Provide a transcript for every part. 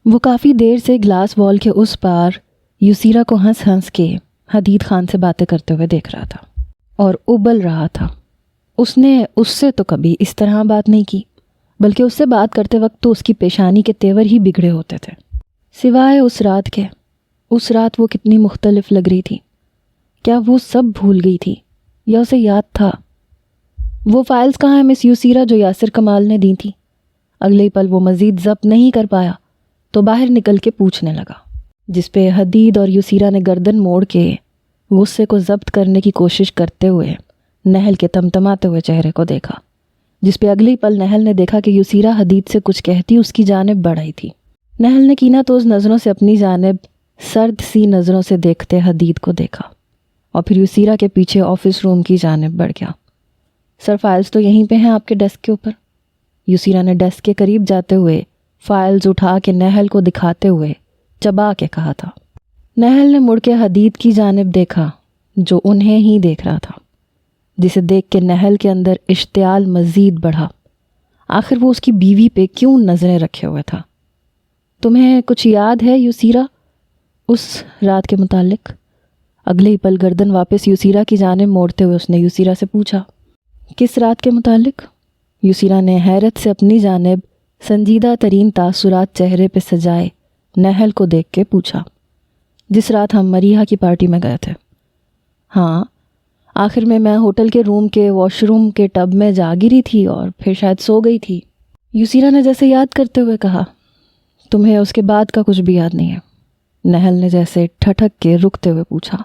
وہ کافی دیر سے گلاس وال کے اس پار یسیرا کو ہنس ہنس کے حدید خان سے باتیں کرتے ہوئے دیکھ رہا تھا اور ابل رہا تھا۔ اس نے اس سے تو کبھی اس طرح بات نہیں کی، بلکہ اس سے بات کرتے وقت تو اس کی پیشانی کے تیور ہی بگڑے ہوتے تھے، سوائے اس رات کے۔ اس رات وہ کتنی مختلف لگ رہی تھی۔ کیا وہ سب بھول گئی تھی یا اسے یاد تھا؟ وہ فائلز کہاں ہیں مس یسیرا جو یاسر کمال نے دی تھی؟ اگلے ہی پل وہ مزید ضبط نہیں کر پایا تو باہر نکل کے پوچھنے لگا، جس پہ حدید اور یسیرا نے گردن موڑ کے غصے کو ضبط کرنے کی کوشش کرتے ہوئے نہل کے تمتماتے ہوئے چہرے کو دیکھا، جس پہ اگلی پل نہل نے دیکھا کہ یسیرا حدید سے کچھ کہتی اس کی جانب بڑھ آئی تھی۔ نہل نے کینہ تو اس نظروں سے اپنی جانب سرد سی نظروں سے دیکھتے حدید کو دیکھا اور پھر یسیرا کے پیچھے آفس روم کی جانب بڑھ گیا۔ سر فائلز تو یہیں پہ ہیں آپ کے ڈیسک کے اوپر۔ یسیرا نے ڈیسک کے قریب جاتے ہوئے فائلز اٹھا کے نہل کو دکھاتے ہوئے چبا کے کہا تھا۔ نہل نے مڑ کے حدید کی جانب دیکھا جو انہیں ہی دیکھ رہا تھا، جسے دیکھ کے نہل کے اندر اشتعال مزید بڑھا۔ آخر وہ اس کی بیوی پہ کیوں نظریں رکھے ہوئے تھا؟ تمہیں کچھ یاد ہے یسیرا اس رات کے متعلق؟ اگلے ہی پل گردن واپس یسیرا کی جانب موڑتے ہوئے اس نے یسیرا سے پوچھا، کس رات کے متعلق؟ یسیرا نے حیرت سے اپنی جانب سنجیدہ ترین تاثرات چہرے پہ سجائے نہل کو دیکھ کے پوچھا، جس رات ہم مریحہ کی پارٹی میں گئے تھے۔ ہاں، آخر میں ہوٹل کے روم کے واش روم کے ٹب میں جا گری تھی اور پھر شاید سو گئی تھی، یسیرا نے جیسے یاد کرتے ہوئے کہا۔ تمہیں اس کے بعد کا کچھ بھی یاد نہیں ہے؟ نہل نے جیسے ٹھٹک کے رکتے ہوئے پوچھا۔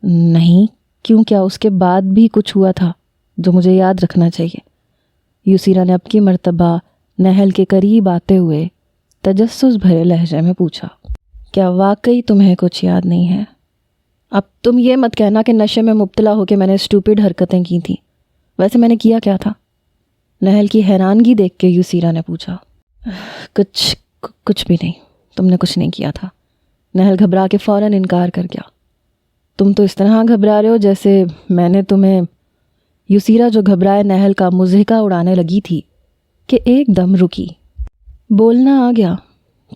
نہیں، کیوں؟ کیا اس کے بعد بھی کچھ ہوا تھا جو مجھے یاد رکھنا چاہیے؟ یسیرا نے اب کی مرتبہ نہل کے قریب آتے ہوئے تجسس بھرے لہجے میں پوچھا، کیا واقعی تمہیں کچھ یاد نہیں ہے؟ اب تم یہ مت کہنا کہ نشے میں مبتلا ہو کے میں نے اسٹوپڈ حرکتیں کی تھیں۔ ویسے میں نے کیا کیا تھا؟ نہل کی حیرانگی دیکھ کے یسیرا نے پوچھا۔ کچھ بھی نہیں، تم نے کچھ نہیں کیا تھا۔ نہل گھبرا کے فوراً انکار کر گیا۔ تم تو اس طرح گھبرا رہے ہو جیسے میں نے تمہیں… یسیرا جو گھبرائے نہل کا مضحکہ اڑانے لگی تھی کہ ایک دم رکی۔ بولنا آ گیا،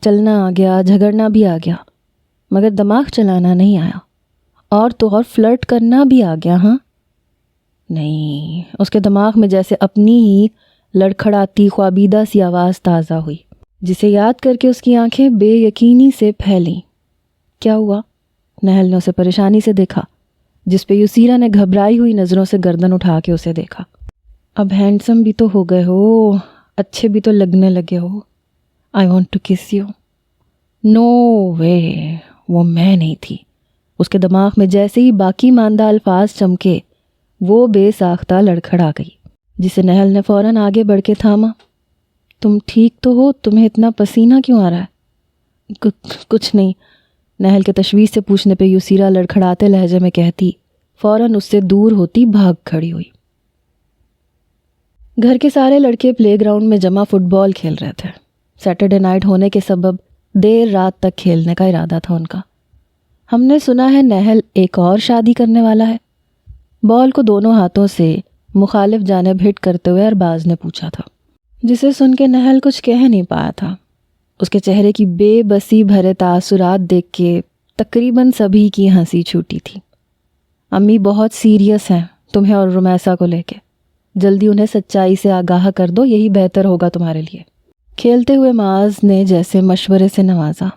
چلنا آ گیا، جھگڑنا بھی آ گیا، مگر دماغ چلانا نہیں آیا، اور تو اور فلرٹ کرنا بھی آ گیا۔ ہاں نہیں، اس کے دماغ میں جیسے اپنی ہی لڑکھڑاتی خوابیدہ سی آواز تازہ ہوئی، جسے یاد کر کے اس کی آنکھیں بے یقینی سے پھیلیں۔ کیا ہوا؟ نہل نے اسے پریشانی سے دیکھا، جس پہ یسیرا نے گھبرائی ہوئی نظروں سے گردن اٹھا کے اسے دیکھا۔ اب ہینڈسم بھی تو ہو گئے ہو، اچھے بھی تو لگنے لگے ہو۔ آئی وانٹ ٹو کس یو۔ نو وے، وہ میں نہیں تھی۔ اس کے دماغ میں جیسے ہی باقی ماندہ الفاظ چمکے وہ بے ساختہ لڑکھڑا گئی، جسے نہل نے فوراً آگے بڑھ کے تھاما۔ تم ٹھیک تو ہو؟ تمہیں اتنا پسینہ کیوں آ رہا ہے؟ کچھ نہیں، نہل کے تشویش سے پوچھنے پہ یسیرا لڑکھڑاتے لہجے میں کہتی فوراً اس سے دور ہوتی بھاگ کھڑی ہوئی۔ گھر کے سارے لڑکے پلے گراؤنڈ میں جمع فٹ بال کھیل رہے تھے۔ سیٹرڈے نائٹ ہونے کے سبب دیر رات تک کھیلنے کا ارادہ تھا ان کا۔ ہم نے سنا ہے نہل ایک اور شادی کرنے والا ہے؟ بال کو دونوں ہاتھوں سے مخالف جانب ہٹ کرتے ہوئے ارباز نے پوچھا تھا، جسے سن کے نہل کچھ کہہ نہیں پایا تھا۔ اس کے چہرے کی بے بسی بھرے تاثرات دیکھ کے تقریباً سبھی کی ہنسی چھوٹی تھی۔ امی بہت سیریس ہیں تمہیں اور رمیسا کو لے کے، جلدی انہیں سچائی سے آگاہ کر دو، یہی بہتر ہوگا تمہارے لیے۔ کھیلتے ہوئے معاذ نے جیسے مشورے سے نوازا۔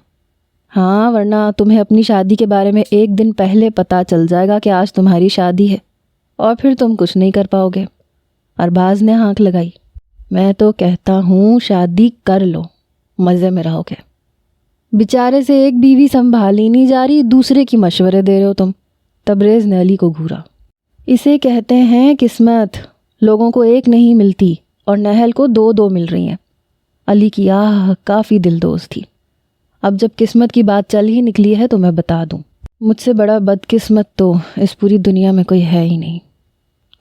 ہاں، ورنہ تمہیں اپنی شادی کے بارے میں ایک دن پہلے پتہ چل جائے گا کہ آج تمہاری شادی ہے، اور پھر تم کچھ نہیں کر پاؤ گے۔ ارباز نے ہانک لگائی۔ میں تو کہتا ہوں شادی کر لو، مزے میں رہو گے۔ بیچارے سے ایک بیوی سنبھالی نہیں جا رہی، دوسرے کی مشورے دے رہے ہو تم۔ تبریز نے علی کو گھورا۔ اسے کہتے ہیں قسمت، لوگوں کو ایک نہیں ملتی اور نہل کو دو دو مل رہی ہیں۔ علی کی آہ کافی دلدوز تھی۔ اب جب قسمت کی بات چل ہی نکلی ہے تو میں بتا دوں، مجھ سے بڑا بدقسمت تو اس پوری دنیا میں کوئی ہے ہی نہیں۔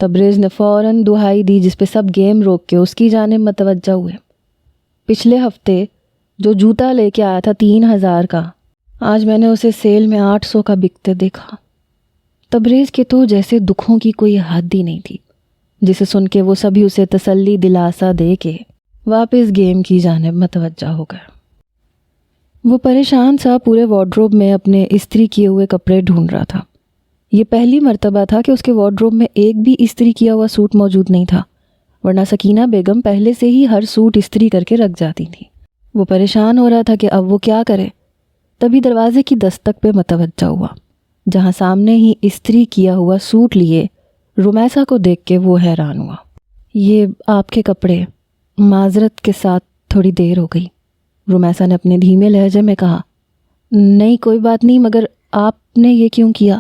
تبریز نے فوراً دہائی دی، جس پہ سب گیم روک کے اس کی جانب متوجہ ہوئے۔ پچھلے ہفتے جو جوتا لے کے آیا تھا 3000 کا، آج میں نے اسے سیل میں 800 کا بکتے دیکھا۔ تبریز کے تو جیسے دکھوں کی کوئی حد ہی نہیں تھی، جسے سن کے وہ سبھی اسے تسلی دلاسا دے کے واپس گیم کی جانب متوجہ ہو گئے۔ وہ پریشان سا پورے وارڈروب میں اپنے استری کیے ہوئے کپڑے ڈھونڈ رہا تھا۔ یہ پہلی مرتبہ تھا کہ اس کے وارڈروب میں ایک بھی استری کیا ہوا سوٹ موجود نہیں تھا، ورنہ سکینہ بیگم پہلے سے ہی ہر سوٹ استری کر کے رکھ جاتی تھی۔ وہ پریشان ہو رہا تھا کہ اب وہ کیا کرے۔ تبھی دروازے کی دستک پہ متوجہ ہوا، جہاں سامنے ہی استری کیا ہوا سوٹ لیے رومیسا کو دیکھ کے وہ حیران ہوا۔ یہ آپ کے کپڑے، معذرت کے ساتھ تھوڑی دیر ہو گئی، رومیسا نے اپنے دھیمے لہجے میں کہا۔ نہیں کوئی بات نہیں، مگر آپ نے یہ کیوں کیا؟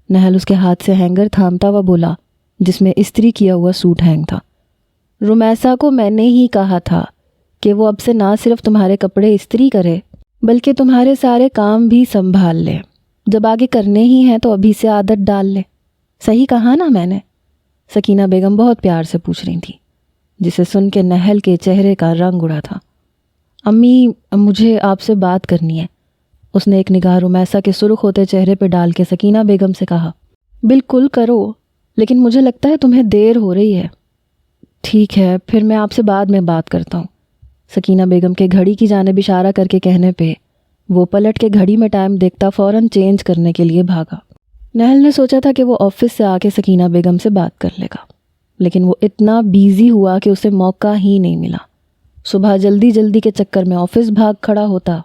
نہل اس کے ہاتھ سے ہینگر تھامتا ہوا بولا جس میں استری کیا ہوا سوٹ ہینگ تھا۔ رومیسا کو میں نے ہی کہا تھا کہ وہ اب سے نہ صرف تمہارے کپڑے استری کرے بلکہ تمہارے سارے کام بھی سنبھال لے۔ جب آگے کرنے ہی ہیں تو ابھی سے عادت ڈال لے۔ صحیح کہا نا میں نے؟ سکینہ بیگم بہت پیار سے پوچھ رہی تھی، جسے سن کے نہل کے چہرے کا رنگ اڑا تھا۔ امی مجھے آپ سے بات کرنی ہے، اس نے ایک نگاہ رومیسا کے سرخ ہوتے چہرے پہ ڈال کے سکینہ بیگم سے کہا۔ بالکل کرو، لیکن مجھے لگتا ہے تمہیں دیر ہو رہی ہے۔ ٹھیک ہے، پھر میں آپ سے بعد میں بات کرتا ہوں، سکینہ بیگم کے گھڑی کی جانب اشارہ کر کے کہنے پہ وہ پلٹ کے گھڑی میں ٹائم دیکھتا فوراً چینج کرنے کے لیے بھاگا۔ نہل نے سوچا تھا کہ وہ آفس سے آ کے سکینہ بیگم سے بات کر لے گا، لیکن وہ اتنا بیزی ہوا کہ اسے موقع ہی نہیں ملا۔ صبح جلدی جلدی کے چکر میں آفس بھاگ کھڑا ہوتا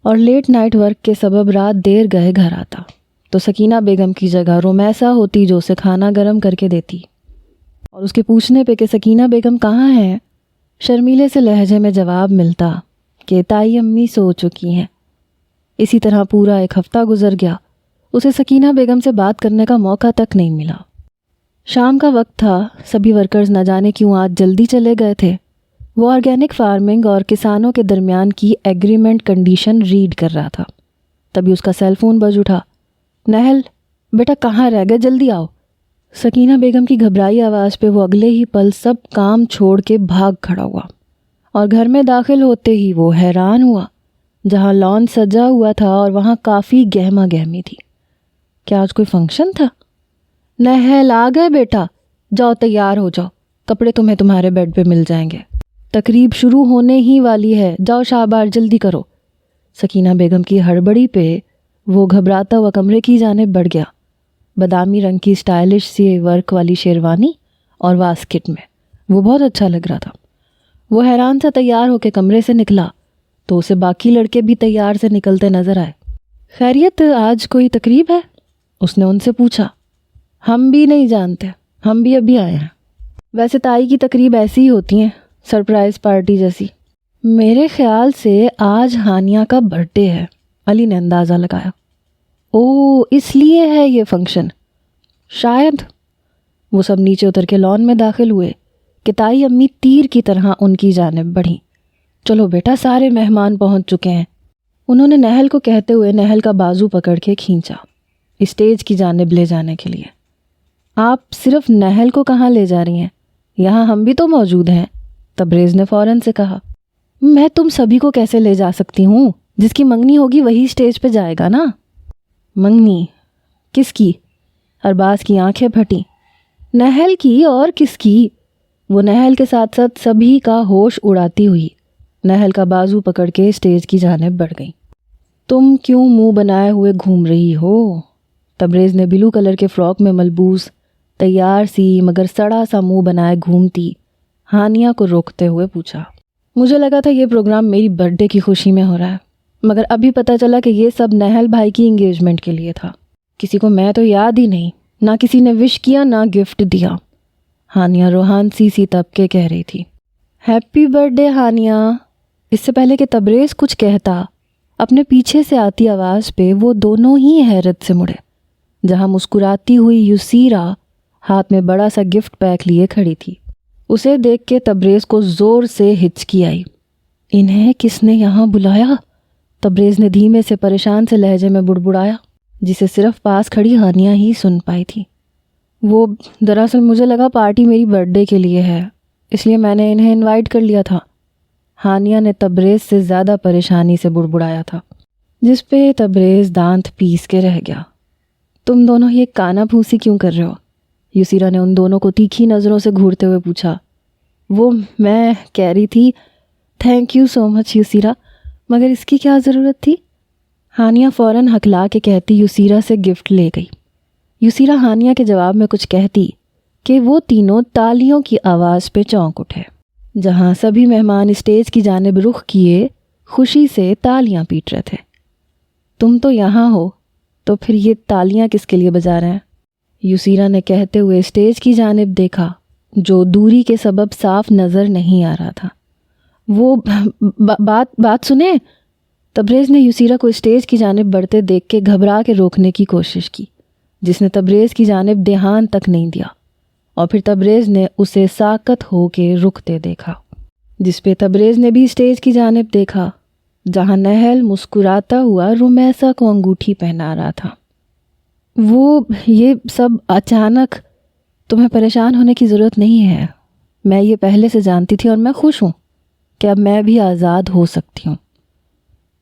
اور لیٹ نائٹ ورک کے سبب رات دیر گئے گھر آتا تو سکینہ بیگم کی جگہ رومیسا ہوتی جو اسے کھانا گرم کر کے دیتی، اور اس کے پوچھنے پہ کہ سکینہ بیگم کہاں ہیں، شرمیلے سے لہجے میں جواب ملتا کہ تائی امی سو چکی ہیں۔ اسی طرح پورا ایک ہفتہ گزر گیا، اسے سکینہ بیگم سے بات کرنے کا موقع تک نہیں ملا۔ شام کا وقت تھا، سبھی ورکرز نہ جانے کیوں آج جلدی چلے گئے تھے۔ وہ آرگینک فارمنگ اور کسانوں کے درمیان کی ایگریمنٹ کنڈیشن ریڈ کر رہا تھا۔ تبھی اس کا سیل فون بج اٹھا۔ نہل بیٹا کہاں رہ گئے، جلدی آؤ۔ سکینہ بیگم کی گھبرائی آواز پہ وہ اگلے ہی پل سب کام چھوڑ کے بھاگ کھڑا ہوا، اور گھر میں داخل ہوتے ہی وہ حیران ہوا، جہاں لان سجا ہوا تھا اور وہاں کافی گہما گہمی تھی۔ کیا آج کوئی فنکشن تھا؟ نہل آ گئے بیٹا، جاؤ تیار ہو جاؤ، کپڑے تمہیں تمہارے بیڈ پہ مل جائیں گے، تقریب شروع ہونے ہی والی ہے، جاؤ شاباش جلدی کرو۔ سکینہ بیگم کی ہڑبڑی پہ وہ گھبراتا ہوا کمرے کی جانب بڑھ گیا۔ بادامی رنگ کی سٹائلش سی ورک والی شیروانی اور واسکٹ میں وہ بہت اچھا لگ رہا تھا۔ وہ حیران سا تیار ہو کے کمرے سے نکلا تو اسے باقی لڑکے بھی تیار سے نکلتے نظر آئے۔ خیریت، آج کوئی تقریب ہے؟ اس نے ان سے پوچھا۔ ہم بھی نہیں جانتے، ہم بھی ابھی آئے ہیں۔ ویسے تائی کی تقریب ایسی ہی ہوتی ہیں، سرپرائز پارٹی جیسی۔ میرے خیال سے آج ہانیہ کا برتھ ڈے ہے، علی نے اندازہ لگایا۔ او اس لیے ہے یہ فنکشن، شاید۔ وہ سب نیچے اتر کے لان میں داخل ہوئے کہ تائی امی تیر کی طرح ان کی جانب بڑھیں۔ چلو بیٹا سارے مہمان پہنچ چکے ہیں، انہوں نے نہل کو کہتے ہوئے نہل کا بازو پکڑ کے کھینچا اسٹیج کی جانب لے جانے کے لیے۔ آپ صرف نہل کو کہاں لے جا رہی ہیں، یہاں ہم بھی تو موجود ہیں، تبریز نے فوراً سے کہا۔ میں تم سبھی کو کیسے لے جا سکتی ہوں، جس کی منگنی ہوگی وہی اسٹیج پہ جائے گا نا۔ منگنی کس کی؟ ارباز کی آنکھیں پھٹیں۔ نہل کی، اور کس کی؟ وہ نہل کے ساتھ ساتھ سبھی کا ہوش اڑاتی ہوئی نہل کا بازو پکڑ کے اسٹیج کی جانب بڑھ گئی۔ تم کیوں منہ بنائے ہوئے گھوم رہی ہو؟ تبریز نے بلو کلر کے فراک میں ملبوس تیار سی مگر سڑا سا منہ بنائے گھومتی ہانیہ کو روکتے ہوئے پوچھا۔ مجھے لگا تھا یہ پروگرام میری برتھ ڈے کی خوشی میں ہو رہا ہے، مگر ابھی پتہ چلا کہ یہ سب نہل بھائی کی انگیجمنٹ کے لیے تھا۔ کسی کو میں تو یاد ہی نہیں، نہ کسی نے وش کیا نہ گفٹ دیا، ہانیہ روحان سی تب کے کہہ رہی تھی۔ Happy birthday Haniya. اس سے پہلے کہ تبریز کچھ کہتا، اپنے پیچھے سے آتی آواز پہ وہ دونوں ہی حیرت سے مڑے، جہاں مسکراتی ہوئی یسیرا ہاتھ میں بڑا سا گفٹ پیک لیے کھڑی تھی۔ اسے دیکھ کے تبریز کو زور سے ہچکی آئی۔ انہیں کس نے یہاں بلایا؟ تبریز نے دھیمے سے پریشان سے لہجے میں بڑبڑایا، جسے صرف پاس کھڑی ہانیہ ہی سن پائی تھی۔ وہ دراصل مجھے لگا پارٹی میری برتھ ڈے کے لیے ہے، اس لیے میں نے انہیں انوائٹ کر لیا تھا، ہانیہ نے تبریز سے زیادہ پریشانی سے بڑبڑایا تھا، جس پہ تبریز دانت پیس کے رہ گیا۔ تم دونوں یہ کانا پھوسی کیوں کر رہے ہو؟ یسیرا نے ان دونوں کو تیکھی نظروں سے گھورتے ہوئے پوچھا۔ وہ میں کہہ رہی تھی، تھینک یو سو مچ یسیرا، مگر اس کی کیا ضرورت تھی؟ ہانیہ فوراً ہکلا کے کہتی یسیرا سے گفٹ لے گئی۔ یسیرا ہانیہ کے جواب میں کچھ کہتی کہ وہ تینوں تالیوں کی آواز پہ چونک اٹھے۔ جہاں سبھی مہمان اسٹیج کی جانب رخ کیے خوشی سے تالیاں پیٹ رہے تھے۔ تم تو یہاں ہو تو پھر یہ تالیاں کس کے لیے بجا رہے ہیں؟ یسیرا نے کہتے ہوئے اسٹیج کی جانب دیکھا جو دوری کے سبب صاف نظر نہیں آ رہا تھا۔ وہ بات سنیں۔ تبریز نے یسیرا کو اسٹیج کی جانب بڑھتے دیکھ کے گھبرا کے روکنے کی کوشش کی، جس نے تبریز کی جانب دھیان تک نہیں دیا، اور پھر تبریز نے اسے ساکت ہو کے رکتے دیکھا، جس پہ تبریز نے بھی اسٹیج کی جانب دیکھا جہاں نہل مسکراتا ہوا رمیسا کو انگوٹھی پہنا رہا تھا۔ وہ یہ سب اچانک، تمہیں پریشان ہونے کی ضرورت نہیں ہے، میں یہ پہلے سے جانتی تھی اور میں خوش ہوں کہ اب میں بھی آزاد ہو سکتی ہوں۔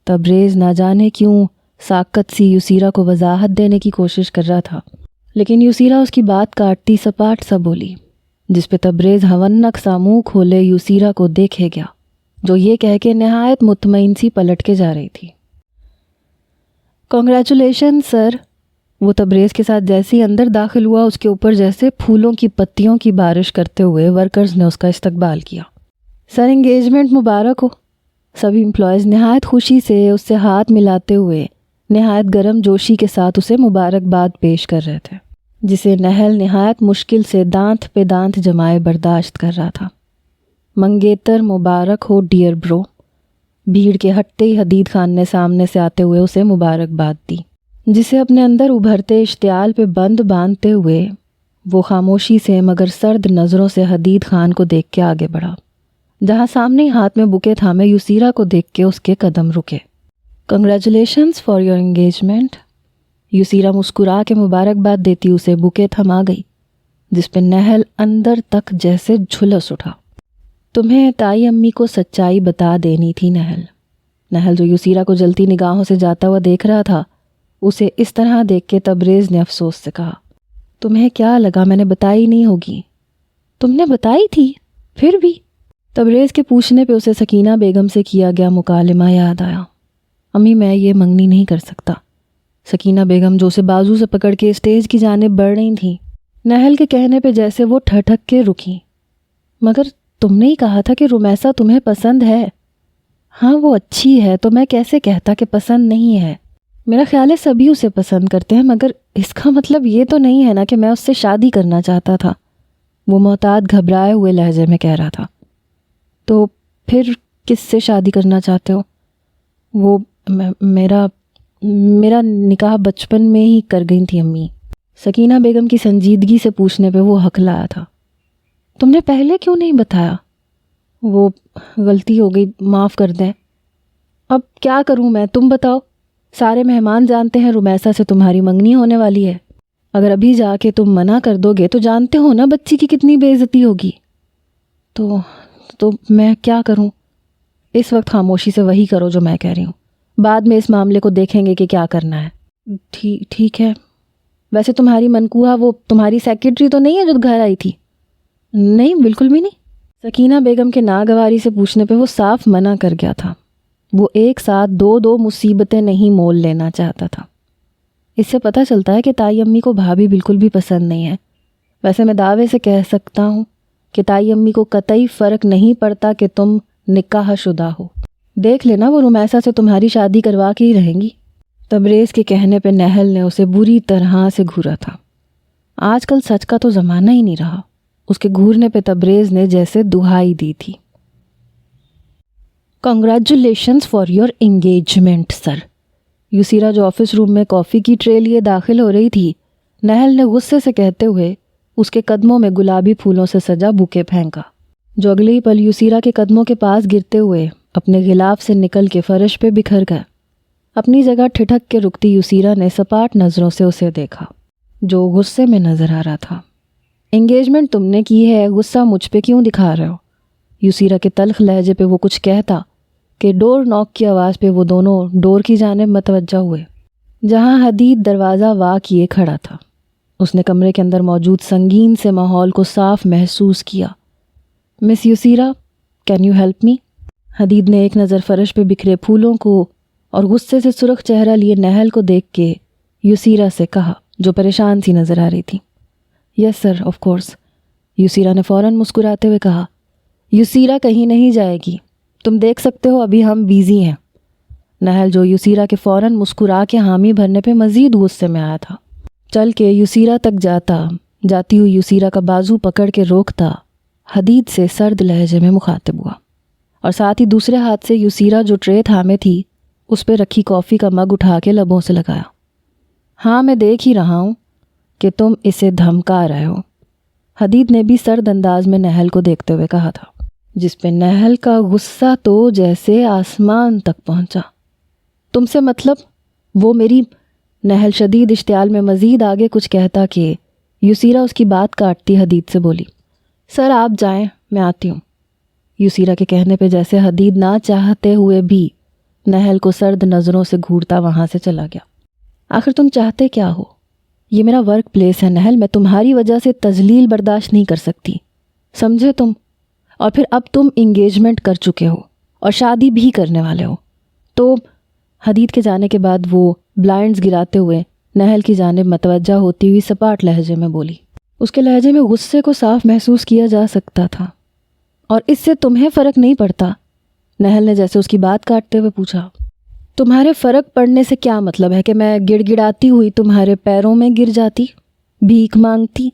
تبریز نہ جانے کیوں ساکت سی یسیرا کو وضاحت دینے کی کوشش کر رہا تھا، لیکن یسیرا اس کی بات کاٹتی سپاٹ سا بولی، جس پہ تبریز ہونک سا منہ کھولے یسیرا کو دیکھے گیا جو یہ کہہ کے نہایت مطمئن سی پلٹ کے جا رہی تھی۔ کنگریچولیشن سر۔ وہ تبریز کے ساتھ جیسے ہی اندر داخل ہوا اس کے اوپر جیسے پھولوں کی پتیوں کی بارش کرتے ہوئے ورکرز نے اس کا استقبال کیا۔ سر انگیجمنٹ مبارک ہو۔ سبھی امپلائیز نہایت خوشی سے اس سے ہاتھ ملاتے ہوئے نہایت گرم جوشی کے ساتھ اسے مبارکباد پیش کر رہے تھے، جسے نہل نہایت مشکل سے دانت پہ دانت جمائے برداشت کر رہا تھا۔ منگیتر مبارک ہو ڈیئر برو۔ بھیڑ کے ہٹتے ہی حدید خان نے سامنے سے آتے ہوئے اسے مبارکباد دی، جسے اپنے اندر ابھرتے اشتعال پہ بند باندھتے ہوئے وہ خاموشی سے مگر سرد نظروں سے حدید خان کو دیکھ کے آگے بڑھا، جہاں سامنے ہی ہاتھ میں بکے تھامے یسیرا کو دیکھ کے اس کے قدم رکے۔ Congratulations for your engagement. Yasira مسکرا کے مبارکباد دیتی اسے بکے تھما گئی، جس پہ نہل اندر تک جیسے جھلس اٹھا۔ تمہیں تائی امی کو سچائی بتا دینی تھی نہل۔ نہل جو یسیرا کو جلتی نگاہوں سے جاتا ہوا دیکھ رہا تھا، اسے اس طرح دیکھ کے تبریز نے افسوس سے کہا، تمہیں کیا لگا میں نے بتائی نہیں ہوگی؟ تم نے بتائی تھی پھر بھی؟ تبریز کے پوچھنے پہ اسے سکینہ بیگم سے کیا گیا مکالمہ یاد آیا۔ امی میں یہ منگنی نہیں کر سکتا۔ سکینہ بیگم جو اسے بازو سے پکڑ کے اسٹیج کی جانب بڑھ رہی تھیں، نہل کے کہنے پہ جیسے وہ ٹھٹک کے رکیں۔ مگر تم نے ہی کہا تھا کہ رمیسا تمہیں پسند ہے۔ ہاں وہ اچھی ہے تو میں کیسے کہتا کہ پسند نہیں ہے؟ میرا خیال ہے سبھی اسے پسند کرتے ہیں، مگر اس کا مطلب یہ تو نہیں ہے نا کہ میں اس سے شادی کرنا چاہتا تھا، وہ محتاط گھبرائے ہوئے لہجے میں کہہ رہا تھا۔ تو پھر کس سے شادی کرنا چاہتے ہو؟ وہ میرا نکاح بچپن میں ہی کر گئی تھی امی۔ سکینہ بیگم کی سنجیدگی سے پوچھنے پہ وہ ہکلایا تھا۔ تم نے پہلے کیوں نہیں بتایا؟ وہ غلطی ہو گئی، معاف کر دیں۔ اب کیا کروں میں، تم بتاؤ۔ سارے مہمان جانتے ہیں رمیسا سے تمہاری منگنی ہونے والی ہے، اگر ابھی جا کے تم منع کر دو گے تو جانتے ہو نا بچی کی کتنی بے عزتی ہوگی۔ تو میں کیا کروں؟ اس وقت خاموشی سے وہی کرو جو میں کہہ رہی ہوں، بعد میں اس معاملے کو دیکھیں گے کہ کیا کرنا ہے۔ ٹھیک ہے۔ ویسے تمہاری منقوہ وہ تمہاری سیکرٹری تو نہیں ہے جو گھر آئی تھی؟ نہیں، بالکل بھی نہیں۔ سکینہ بیگم کے ناگواری سے پوچھنے پہ وہ صاف منع کر گیا تھا۔ وہ ایک ساتھ دو مصیبتیں نہیں مول لینا چاہتا تھا۔ اس سے پتہ چلتا ہے کہ تائی امی کو بھابھی بالکل بھی پسند نہیں ہے۔ ویسے میں دعوے سے کہہ سکتا ہوں کہ تائی امی کو قطعی فرق نہیں پڑتا کہ تم نکاح شدہ ہو۔ دیکھ لینا وہ رمیسا سے تمہاری شادی کروا کے ہی رہیں گی۔ تبریز کے کہنے پہ نہل نے اسے بری طرح سے گھورا تھا۔ آج کل سچ کا تو زمانہ ہی نہیں رہا۔ اس کے گھورنے پہ تبریز نے جیسے دہائی دی تھی۔ کنگریچولیشنز فار یور انگیجمنٹ سر۔ یسیرا جو آفس روم میں کافی کی ٹرے لیے داخل ہو رہی تھی، نہل نے غصے سے کہتے ہوئے اس کے قدموں میں گلابی پھولوں سے سجا بوکے پھینکا، جو اگلے ہی پل یسیرا کے قدموں کے پاس گرتے ہوئے اپنے غلاف سے نکل کے فرش پہ بکھر گیا۔ اپنی جگہ ٹھٹک کے رکتی یسیرا نے سپاٹ نظروں سے اسے دیکھا، جو غصے میں نظر آ رہا تھا۔ انگیجمنٹ تم نے کی ہے، غصہ مجھ پہ کیوں دکھا رہے ہو؟ یسیرا کے تلخ لہجے پہ وہ کچھ کہتا کہ ڈور ناک کی آواز پہ وہ دونوں ڈور کی جانب متوجہ ہوئے، جہاں حدید دروازہ وا کیے کھڑا تھا۔ اس نے کمرے کے اندر موجود سنگین سے ماحول کو صاف محسوس کیا۔ مس یسیرا، کین یو ہیلپ می؟ حدید نے ایک نظر فرش پہ بکھرے پھولوں کو اور غصے سے سرخ چہرہ لیے نہل کو دیکھ کے یسیرا سے کہا، جو پریشان سی نظر آ رہی تھی۔ یس سر، آف کورس، یسیرا نے فوراً مسکراتے ہوئے کہا۔ یسیرا کہیں نہیں جائے گی، تم دیکھ سکتے ہو ابھی ہم بیزی ہیں۔ نہل، جو یسیرا کے فوراً مسکرا کے حامی بھرنے پہ مزید غصے میں آیا تھا، چل کے یسیرا تک جاتی ہوئی یسیرا کا بازو پکڑ کے روکتا حدید سے سرد لہجے میں مخاطب ہوا، اور ساتھ ہی دوسرے ہاتھ سے یسیرا جو ٹرے تھامے تھی اس پہ رکھی کافی کا مگ اٹھا کے لبوں سے لگایا۔ ہاں، میں دیکھ ہی رہا ہوں کہ تم اسے دھمکا رہے ہو، حدید نے بھی سرد انداز میں نہل کو دیکھتے ہوئے کہا تھا، جس پہ نہل کا غصہ تو جیسے آسمان تک پہنچا۔ تم سے مطلب؟ وہ میری… نہل شدید اشتعال میں مزید آگے کچھ کہتا کہ یسیرا اس کی بات کاٹتی حدید سے بولی، سر آپ جائیں، میں آتی ہوں۔ یسیرا کے کہنے پہ جیسے حدید نہ چاہتے ہوئے بھی نہل کو سرد نظروں سے گھورتا وہاں سے چلا گیا۔ آخر تم چاہتے کیا ہو؟ یہ میرا ورک پلیس ہے نہل، میں تمہاری وجہ سے تذلیل برداشت نہیں کر سکتی، سمجھے تم؟ اور پھر اب تم انگیجمنٹ کر چکے ہو اور شادی بھی کرنے والے ہو تو… حدید کے جانے کے بعد وہ بلائنڈز گراتے ہوئے نہل کی جانب متوجہ ہوتی ہوئی سپاٹ لہجے میں بولی۔ اس کے لہجے میں غصے کو صاف محسوس کیا جا سکتا تھا۔ اور اس سے تمہیں فرق نہیں پڑتا؟ نہل نے جیسے اس کی بات کاٹتے ہوئے پوچھا۔ تمہارے فرق پڑنے سے کیا مطلب ہے کہ میں گڑ گڑاتی ہوئی تمہارے پیروں میں گر جاتی، بھیک مانگتی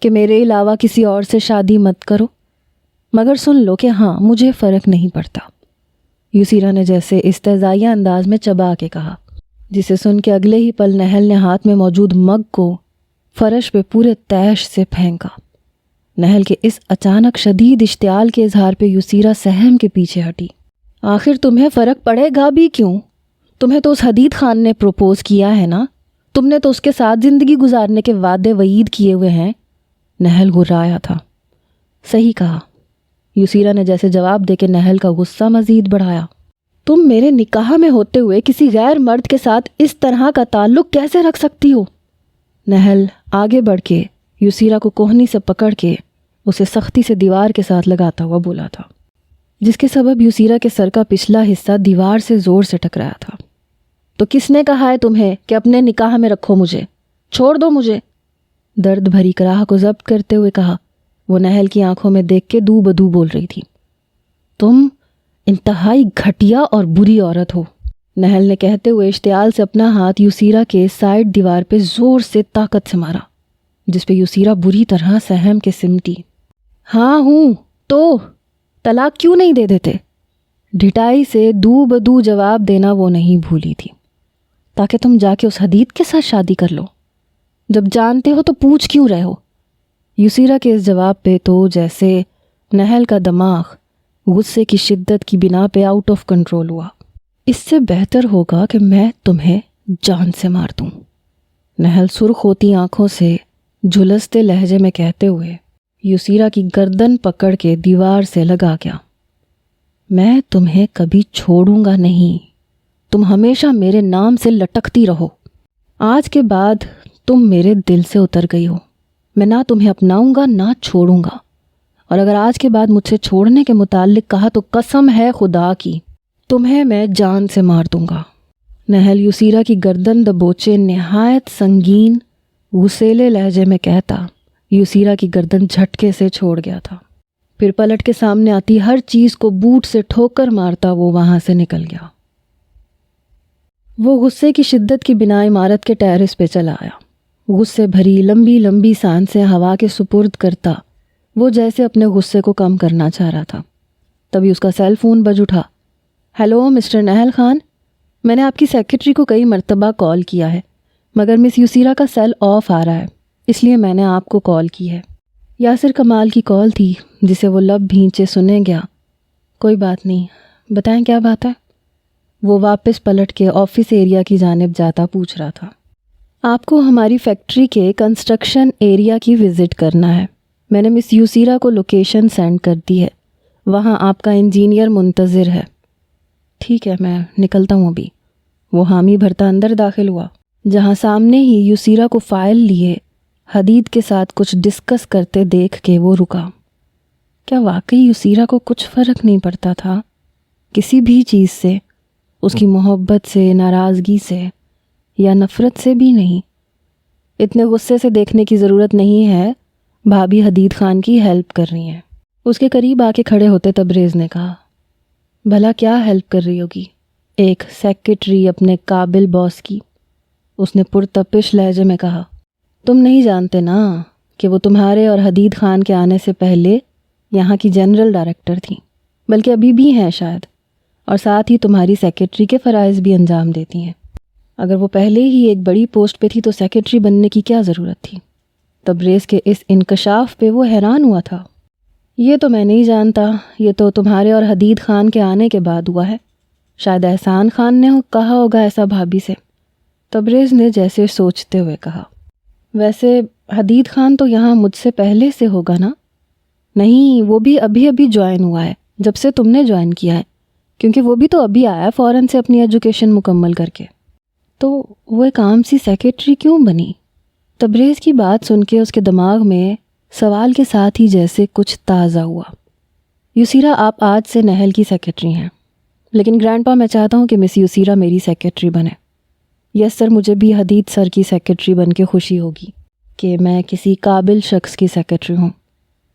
کہ میرے علاوہ کسی اور سے شادی مت کرو؟ مگر سن لو کہ ہاں، مجھے فرق نہیں پڑتا، یسیرا نے جیسے استہزائیہ انداز میں چبا کے کہا، جسے سن کے اگلے ہی پل نہل نے ہاتھ میں موجود مگ کو فرش پہ پورے تیش سے پھینکا۔ نہل کے اس اچانک شدید اشتعال کے اظہار پہ یسیرا سہم کے پیچھے ہٹی۔ آخر تمہیں فرق پڑے گا بھی کیوں؟ تمہیں تو اس حدید خان نے پروپوز کیا ہے نا، تم نے تو اس کے ساتھ زندگی گزارنے کے وعدے وعید کیے ہوئے ہیں۔ نہل غرایا تھا۔ صحیح کہا، یسیرا نے جیسے جواب دے کے نہل کا غصہ مزید بڑھایا۔ تم میرے نکاح میں ہوتے ہوئے کسی غیر مرد کے ساتھ اس طرح کا تعلق کیسے رکھ سکتی ہو؟ نہل آگے بڑھ کے یسیرا کو کوہنی سے پکڑ کے اسے سختی سے دیوار کے ساتھ لگاتا ہوا بولا تھا، جس کے سبب یسیرا کے سر کا پچھلا حصہ دیوار سے زور سے ٹکرایا تھا۔ تو کس نے کہا ہے تمہیں کہ اپنے نکاح میں رکھو مجھے؟ چھوڑ دو مجھے، درد بھری کراہ کو ضبط کرتے ہوئے کہا۔ وہ نہل کی آنکھوں میں دیکھ کے دو بدو بول رہی تھی۔ تم انتہائی گھٹیا اور بری عورت ہو، نہل نے کہتے ہوئے اشتعال سے اپنا ہاتھ یسیرا کے سائڈ دیوار پہ زور سے طاقت سے مارا، جس پہ یسیرا بری طرح سہم کے سمٹی۔ ہاں ہوں تو طلاق کیوں نہیں دے دیتے؟ ڈھٹائی سے دو بدو جواب دینا وہ نہیں بھولی تھی۔ تاکہ تم جا کے اس حدید کے ساتھ شادی کر لو؟ جب جانتے ہو تو پوچھ کیوں رہے ہو؟ یسیرا کے اس جواب پہ تو جیسے نہل کا دماغ غصے کی شدت کی بنا پہ آؤٹ آف کنٹرول ہوا۔ اس سے بہتر ہوگا کہ میں تمہیں جان سے مار دوں، نہل سرخ ہوتی آنکھوں سے جھلستے لہجے میں کہتے ہوئے یسیرا کی گردن پکڑ کے دیوار سے لگا گیا۔ میں تمہیں کبھی چھوڑوں گا نہیں، تم ہمیشہ میرے نام سے لٹکتی رہو۔ آج کے بعد تم میرے دل سے اتر گئی ہو، میں نہ تمہیں اپناؤں گا نہ چھوڑوں گا، اور اگر آج کے بعد مجھ سے چھوڑنے کے متعلق کہا تو قسم ہے خدا کی، تمہیں میں جان سے مار دوں گا۔ نہل یسیرا کی گردن دبوچے نہایت سنگین غسیلے لہجے میں کہتا یسیرا کی گردن جھٹکے سے چھوڑ گیا تھا۔ پھر پلٹ کے سامنے آتی ہر چیز کو بوٹ سے ٹھوکر مارتا وہ وہاں سے نکل گیا۔ وہ غصے کی شدت کی بنا عمارت کے ٹیرس پہ چلا آیا، غصے بھری لمبی لمبی سانسیں ہوا کے سپرد کرتا وہ جیسے اپنے غصے کو کم کرنا چاہ رہا تھا۔ تبھی اس کا سیل فون بج اٹھا۔ ہیلو مسٹر نہل خان، میں نے آپ کی سیکرٹری کو کئی مرتبہ کال کیا ہے مگر مس یسیرا کا سیل آف آ رہا ہے، اس لیے میں نے آپ کو کال کی ہے۔ یاسر کمال کی کال تھی جسے وہ لب بھینچے سنے گیا۔ کوئی بات نہیں، بتائیں کیا بات ہے؟ وہ واپس پلٹ کے آفس ایریا کی جانب جاتا پوچھ رہا تھا۔ آپ کو ہماری فیکٹری کے کنسٹرکشن ایریا کی وزٹ کرنا ہے، میں نے مس یسیرا کو لوکیشن سینڈ کر دی ہے، وہاں آپ کا انجینئر منتظر ہے۔ ٹھیک ہے، میں نکلتا ہوں ابھی۔ وہ حامی بھرتا اندر داخل ہوا، جہاں سامنے ہی یسیرا کو فائل لیے حدید کے ساتھ کچھ ڈسکس کرتے دیکھ کے وہ رکا۔ کیا واقعی یسیرا کو کچھ فرق نہیں پڑتا تھا کسی بھی چیز سے، اس کی محبت سے، ناراضگی سے یا نفرت سے بھی نہیں۔ اتنے غصے سے دیکھنے کی ضرورت نہیں ہے، بھابھی حدید خان کی ہیلپ کر رہی ہیں۔ اس کے قریب آ کے کھڑے ہوتے تبریز نے کہا، بھلا کیا ہیلپ کر رہی ہوگی ایک سیکرٹری اپنے قابل باس کی؟ اس نے پرتپش لہجے میں کہا، تم نہیں جانتے نا کہ وہ تمہارے اور حدید خان کے آنے سے پہلے یہاں کی جنرل ڈائریکٹر تھیں، بلکہ ابھی بھی ہیں شاید، اور ساتھ ہی تمہاری سیکرٹری کے فرائض بھی انجام دیتی ہیں۔ اگر وہ پہلے ہی ایک بڑی پوسٹ پہ تھی تو سیکرٹری بننے کی کیا ضرورت تھی؟ تبریز کے اس انکشاف پہ وہ حیران ہوا تھا۔ یہ تو میں نہیں جانتا، یہ تو تمہارے اور حدید خان کے آنے کے بعد ہوا ہے، شاید احسان خان نے کہا ہوگا ایسا بھابھی سے۔ تبریز نے جیسے سوچتے ہوئے کہا، ویسے حدید خان تو یہاں مجھ سے پہلے سے ہوگا نا؟ نہیں، وہ بھی ابھی ابھی جوائن ہوا ہے، جب سے تم نے جوائن کیا ہے، کیونکہ وہ بھی تو ابھی آیا فوراً سے اپنی ایجوکیشن مکمل کر کے۔ تو وہ ایک عام سی سیکرٹری کیوں بنی؟ تبریز کی بات سن کے اس کے دماغ میں سوال کے ساتھ ہی جیسے کچھ تازہ ہوا۔ یسیرا، آپ آج سے نہل کی سیکرٹری ہیں، لیکن گرینڈ پا میں چاہتا ہوں کہ مس یسیرا میری سیکرٹری بنے۔ یس سر، مجھے بھی حدید سر کی سیکرٹری بن کے خوشی ہوگی کہ میں کسی قابل شخص کی سیکرٹری ہوں۔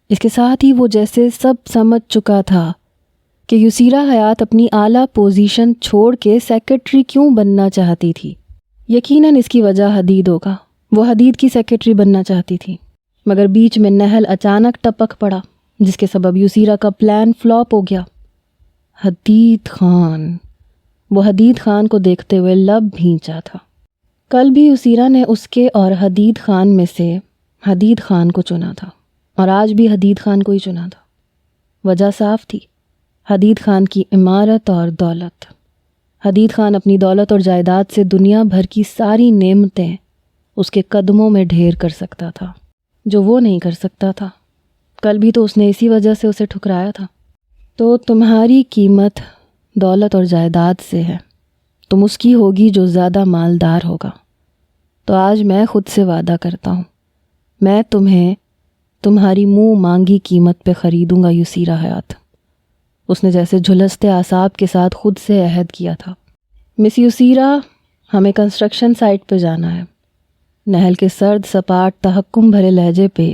اس کے ساتھ ہی وہ جیسے سب سمجھ چکا تھا کہ یسیرا حیات اپنی اعلیٰ پوزیشن چھوڑ کے سیکرٹری کیوں بننا چاہتی تھی۔ یقیناً اس کی وجہ حدید ہوگا، وہ حدید کی سیکرٹری بننا چاہتی تھی، مگر بیچ میں نہل اچانک ٹپک پڑا، جس کے سبب یسیرا کا پلان فلاپ ہو گیا۔ حدید خان، وہ حدید خان کو دیکھتے ہوئے لب بھینچا تھا۔ کل بھی یسیرا نے اس کے اور حدید خان میں سے حدید خان کو چنا تھا، اور آج بھی حدید خان کو ہی چنا تھا۔ وجہ صاف تھی، حدید خان کی عمارت اور دولت۔ حدید خان اپنی دولت اور جائیداد سے دنیا بھر کی ساری نعمتیں اس کے قدموں میں ڈھیر کر سکتا تھا، جو وہ نہیں کر سکتا تھا۔ کل بھی تو اس نے اسی وجہ سے اسے ٹھکرایا تھا۔ تو تمہاری قیمت دولت اور جائیداد سے ہے، تم اس کی ہوگی جو زیادہ مالدار ہوگا۔ تو آج میں خود سے وعدہ کرتا ہوں، میں تمہیں تمہاری منہ مانگی قیمت پہ خریدوں گا یسیرا حیات۔ اس نے جیسے جھلستے اعصاب کے ساتھ خود سے عہد کیا تھا۔ مس یسیرا، ہمیں کنسٹرکشن سائٹ پہ جانا ہے۔ نہل کے سرد سپاٹ تحکم بھرے لہجے پہ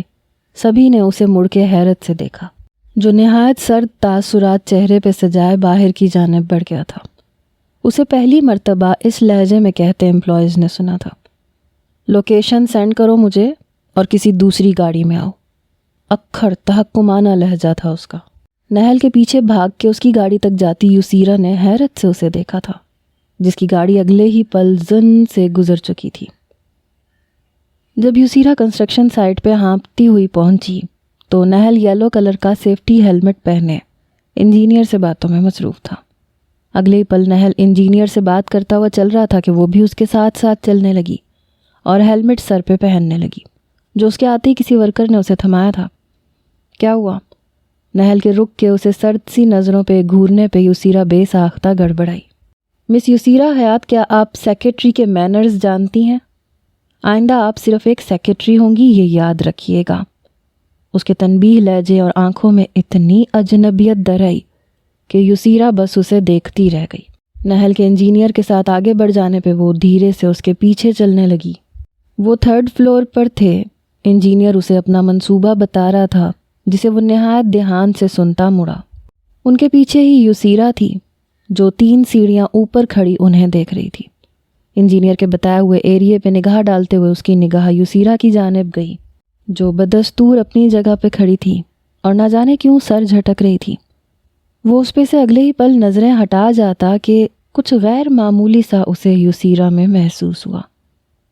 سبھی نے اسے مڑ کے حیرت سے دیکھا، جو نہایت سرد تاثرات چہرے پہ سجائے باہر کی جانب بڑھ گیا تھا۔ اسے پہلی مرتبہ اس لہجے میں کہتے امپلائیز نے سنا تھا، لوکیشن سینڈ کرو مجھے اور کسی دوسری گاڑی میں آؤ۔ اکھڑ تحکمانہ لہجہ تھا اس کا۔ نہل کے پیچھے بھاگ کے اس کی گاڑی تک جاتی یسیرا نے حیرت سے اسے دیکھا تھا، جس کی گاڑی اگلے ہی پل زن سے گزر چکی تھی۔ جب یسیرا کنسٹرکشن سائٹ پہ ہانپتی ہوئی پہنچی تو نہل یلو کلر کا سیفٹی ہیلمٹ پہنے انجینئر سے باتوں میں مصروف تھا۔ اگلے ہی پل نہل انجینئر سے بات کرتا ہوا چل رہا تھا کہ وہ بھی اس کے ساتھ ساتھ چلنے لگی اور ہیلمٹ سر پہ پہننے لگی، جو اس کے آتے ہی کسی ورکر نے اسے تھمایا تھا۔ کیا ہوا؟ نہل کے رک کے اسے سرد سی نظروں پہ گھورنے پہ یسیرا بے ساختہ گڑبڑائی۔ مس یسیرا حیات، کیا آپ سیکرٹری کے مینرز جانتی ہیں؟ آئندہ آپ صرف ایک سیکرٹری ہوں گی، یہ یاد رکھیے گا۔ اس کے تنبیہ لہجے اور آنکھوں میں اتنی اجنبیت در آئی کہ یسیرا بس اسے دیکھتی رہ گئی۔ نہل کے انجینئر کے ساتھ آگے بڑھ جانے پہ وہ دھیرے سے اس کے پیچھے چلنے لگی۔ وہ 3rd فلور پر تھے۔ انجینئر اسے اپنا منصوبہ بتا رہا تھا، جسے وہ نہایت دھیان سے سنتا مڑا۔ ان کے پیچھے ہی یسیرا تھی، جو 3 سیڑھیاں اوپر کھڑی انہیں دیکھ رہی تھی۔ انجینئر کے بتائے ہوئے ایریے پہ نگاہ ڈالتے ہوئے اس کی نگاہ یسیرا کی جانب گئی، جو بدستور اپنی جگہ پہ کھڑی تھی اور نہ جانے کیوں سر جھٹک رہی تھی۔ وہ اس پہ سے اگلے ہی پل نظریں ہٹا جاتا کہ کچھ غیر معمولی سا اسے یسیرا میں محسوس ہوا،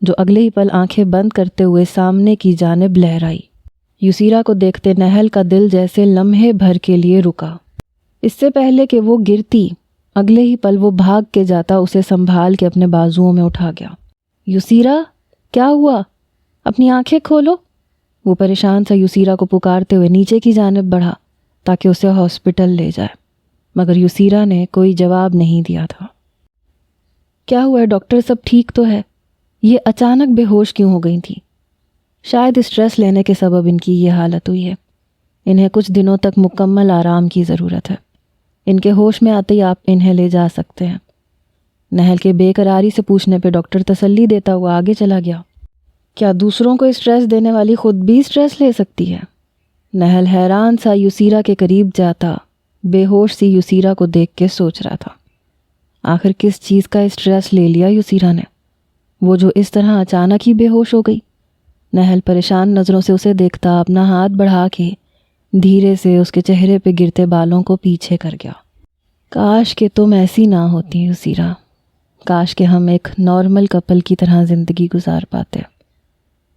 جو اگلے ہی پل آنکھیں بند کرتے ہوئے سامنے کی جانب لہرائی۔ یسیرا کو دیکھتے نہل کا دل جیسے لمحے بھر کے لیے رکا۔ اس سے پہلے کہ وہ گرتی، اگلے ہی پل وہ بھاگ کے جاتا اسے سنبھال کے اپنے بازوؤں میں اٹھا گیا۔ یسیرا، کیا ہوا؟ اپنی آنکھیں کھولو۔ وہ پریشان سا یسیرا کو پکارتے ہوئے نیچے کی جانب بڑھا تاکہ اسے ہاسپٹل لے جائے، مگر یسیرا نے کوئی جواب نہیں دیا تھا۔ کیا ہوا ہے ڈاکٹر، سب ٹھیک تو ہے؟ یہ اچانک بے ہوش کیوں ہو گئی تھی؟ شاید اسٹریس لینے کے سبب ان کی یہ حالت ہوئی ہے، انہیں کچھ دنوں تک مکمل آرام کی ضرورت ہے۔ ان کے ہوش میں آتے ہی آپ انہیں لے جا سکتے ہیں۔ نہل کے بے قراری سے پوچھنے پہ ڈاکٹر تسلی دیتا ہوا آگے چلا گیا۔ کیا دوسروں کو اسٹریس دینے والی خود بھی اسٹریس لے سکتی ہے؟ نہل حیران سا یسیرا کے قریب جاتا بے ہوش سی یسیرا کو دیکھ کے سوچ رہا تھا، آخر کس چیز کا اسٹریس لے لیا یسیرا نے، وہ جو اس طرح اچانک ہی بے ہوش ہو گئی۔ نہل پریشان نظروں سے اسے دیکھتا اپنا ہاتھ بڑھا کے دھیرے سے اس کے چہرے پہ گرتے بالوں کو پیچھے کر گیا۔ کاش کہ تم ایسی نہ ہوتی یسیرا، کاش کہ ہم ایک نارمل کپل کی طرح زندگی گزار پاتے،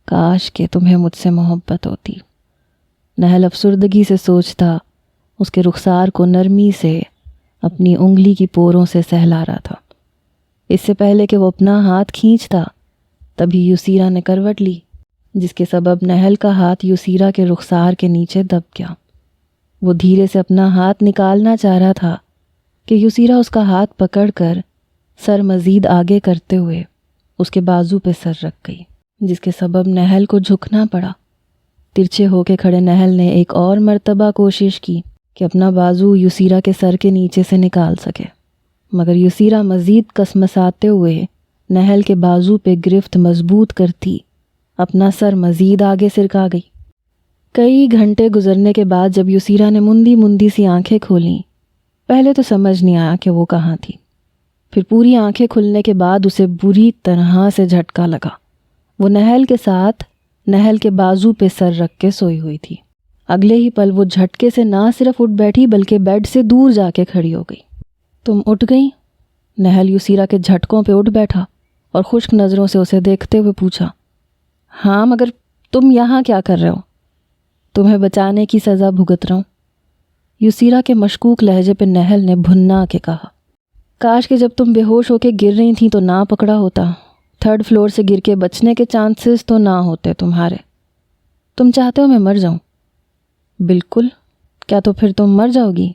کاش کہ تمہیں مجھ سے محبت ہوتی۔ نہل افسردگی سے سوچتا، اس کے رخسار کو نرمی سے اپنی انگلی کی پوروں سے سہلا رہا تھا۔ اس سے پہلے کہ وہ اپنا ہاتھ کھینچتا تبھی یسیرا نے کروٹ لی، جس کے سبب نہل کا ہاتھ یسیرا کے رخسار کے نیچے دب گیا۔ وہ دھیرے سے اپنا ہاتھ نکالنا چاہ رہا تھا کہ یسیرا اس کا ہاتھ پکڑ کر سر مزید آگے کرتے ہوئے اس کے بازو پہ سر رکھ گئی، جس کے سبب نہل کو جھکنا پڑا۔ ترچھے ہو کے کھڑے نہل نے ایک اور مرتبہ کوشش کی کہ اپنا بازو یسیرا کے سر کے نیچے سے نکال سکے، مگر یسیرا مزید کسمساتے ہوئے نہل کے بازو پہ گرفت مضبوط کرتی اپنا سر مزید آگے سرکا گئی۔ کئی گھنٹے گزرنے کے بعد جب یسیرا نے مندی مندی سی آنکھیں کھولیں، پہلے تو سمجھ نہیں آیا کہ وہ کہاں تھی، پھر پوری آنکھیں کھلنے کے بعد اسے بری طرح سے جھٹکا لگا۔ وہ نہل کے ساتھ نہل کے بازو پہ سر رکھ کے سوئی ہوئی تھی۔ اگلے ہی پل وہ جھٹکے سے نہ صرف اٹھ بیٹھی بلکہ بیڈ سے دور جا کے کھڑی ہو گئی۔ تم اٹھ گئی؟ نہل یسیرا کے جھٹکوں پہ اٹھ بیٹھا اور خشک نظروں سے اسے دیکھتے ہوئے پوچھا، ہاں مگر تم یہاں کیا کر رہے ہو؟ تمہیں بچانے کی سزا بھگت رہا ہوں، یسیرا کے مشکوک لہجے پہ نہل نے بھنا کے کہا۔ کاش کہ جب تم بے ہوش ہو کے گر رہی تھیں تو نہ پکڑا ہوتا، 3rd فلور سے گر کے بچنے کے چانسز تو نہ ہوتے تمہارے۔ تم چاہتے ہو میں مر جاؤں؟ بالکل، کیا تو پھر تم مر جاؤ گی؟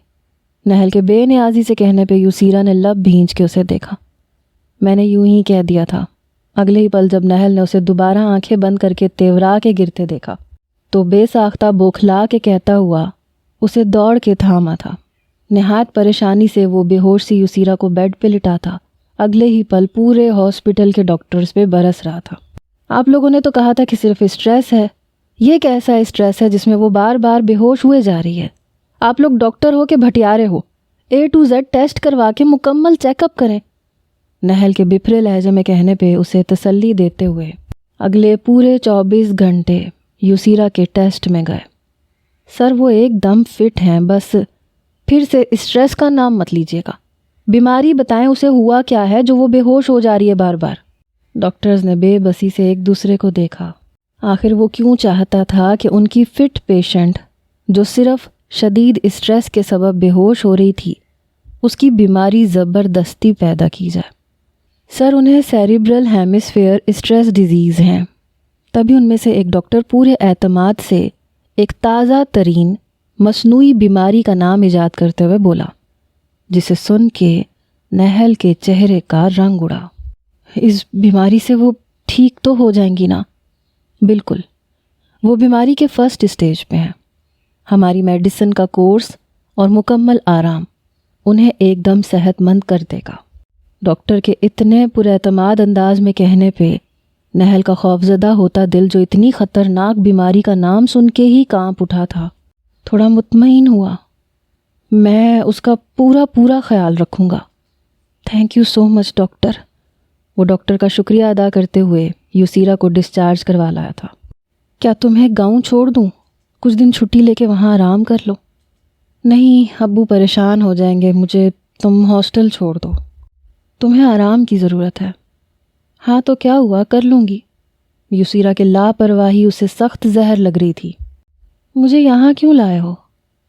نہل کے بے نیازی سے کہنے پہ یسیرا نے لب بھینچ کے اسے دیکھا۔ میں نے یوں ہی کہہ دیا تھا۔ اگلے ہی پل جب نہل نے اسے دوبارہ آنکھیں بند کر کے تیورا کے گرتے دیکھا تو بے ساختہ بوکھلا کے کہتا ہوا اسے دوڑ کے تھاما تھا۔ نہایت پریشانی سے وہ بے ہوش سی یسیرا کو بیڈ پہ لٹا تھا۔ اگلے ہی پل پورے ہاسپٹل کے ڈاکٹرز پہ برس رہا تھا۔ آپ لوگوں نے تو کہا تھا کہ صرف اسٹریس ہے، یہ کیسا اسٹریس ہے جس میں وہ بار بار بے ہوش ہوئے جا رہی ہے؟ آپ لوگ ڈاکٹر ہو کہ بھٹیارے ہو؟ A to Z ٹیسٹ کروا کے مکمل چیک اپ کریں۔ نہل کے بپھرے لہجے میں کہنے پہ اسے تسلی دیتے ہوئے اگلے پورے 24 گھنٹے یسیرا کے ٹیسٹ میں گئے۔ سر وہ ایک دم فٹ ہیں، بس پھر سے اسٹریس کا نام مت لیجیے گا۔ بیماری بتائیں، اسے ہوا کیا ہے جو وہ بے ہوش ہو جا رہی ہے بار بار؟ ڈاکٹرز نے بے بسی سے ایک دوسرے کو دیکھا۔ آخر وہ کیوں چاہتا تھا کہ ان کی فٹ پیشنٹ جو صرف شدید اسٹریس کے سبب بے ہوش ہو رہی تھی، اس کی بیماری زبردستی پیدا کی جائے؟ سر انہیں سیریبرل ہیمسفیئر اسٹریس ڈیزیز ہیں۔ تبھی ان میں سے ایک ڈاکٹر پورے اعتماد سے ایک تازہ ترین مصنوعی بیماری کا نام ایجاد کرتے ہوئے بولا، جسے سن کے نہل کے چہرے کا رنگ اڑا۔ اس بیماری سے وہ ٹھیک تو ہو جائیں گی نا؟ بالکل، وہ بیماری کے 1st اسٹیج پہ ہیں۔ ہماری میڈیسن کا کورس اور مکمل آرام انہیں ایک دم صحت مند کر دے گا۔ ڈاکٹر کے اتنے پر اعتماد انداز میں کہنے پہ نہل کا خوفزدہ ہوتا دل، جو اتنی خطرناک بیماری کا نام سن کے ہی کانپ اٹھا تھا، تھوڑا مطمئن ہوا۔ میں اس کا پورا خیال رکھوں گا۔ Thank you so much doctor. وہ ڈاکٹر کا شکریہ ادا کرتے ہوئے یسیرا کو ڈسچارج کروا لایا تھا۔ کیا تمہیں گاؤں چھوڑ دوں؟ کچھ دن چھٹی لے کے وہاں آرام کر لو۔ نہیں، ابو پریشان ہو جائیں گے، مجھے تم ہاسٹل چھوڑ دو۔ تمہیں آرام کی ضرورت ہے۔ ہاں تو کیا ہوا، کر لوں گی۔ یسیرا کے لاپرواہی اسے سخت زہر لگ رہی تھی۔ مجھے یہاں کیوں لائے ہو؟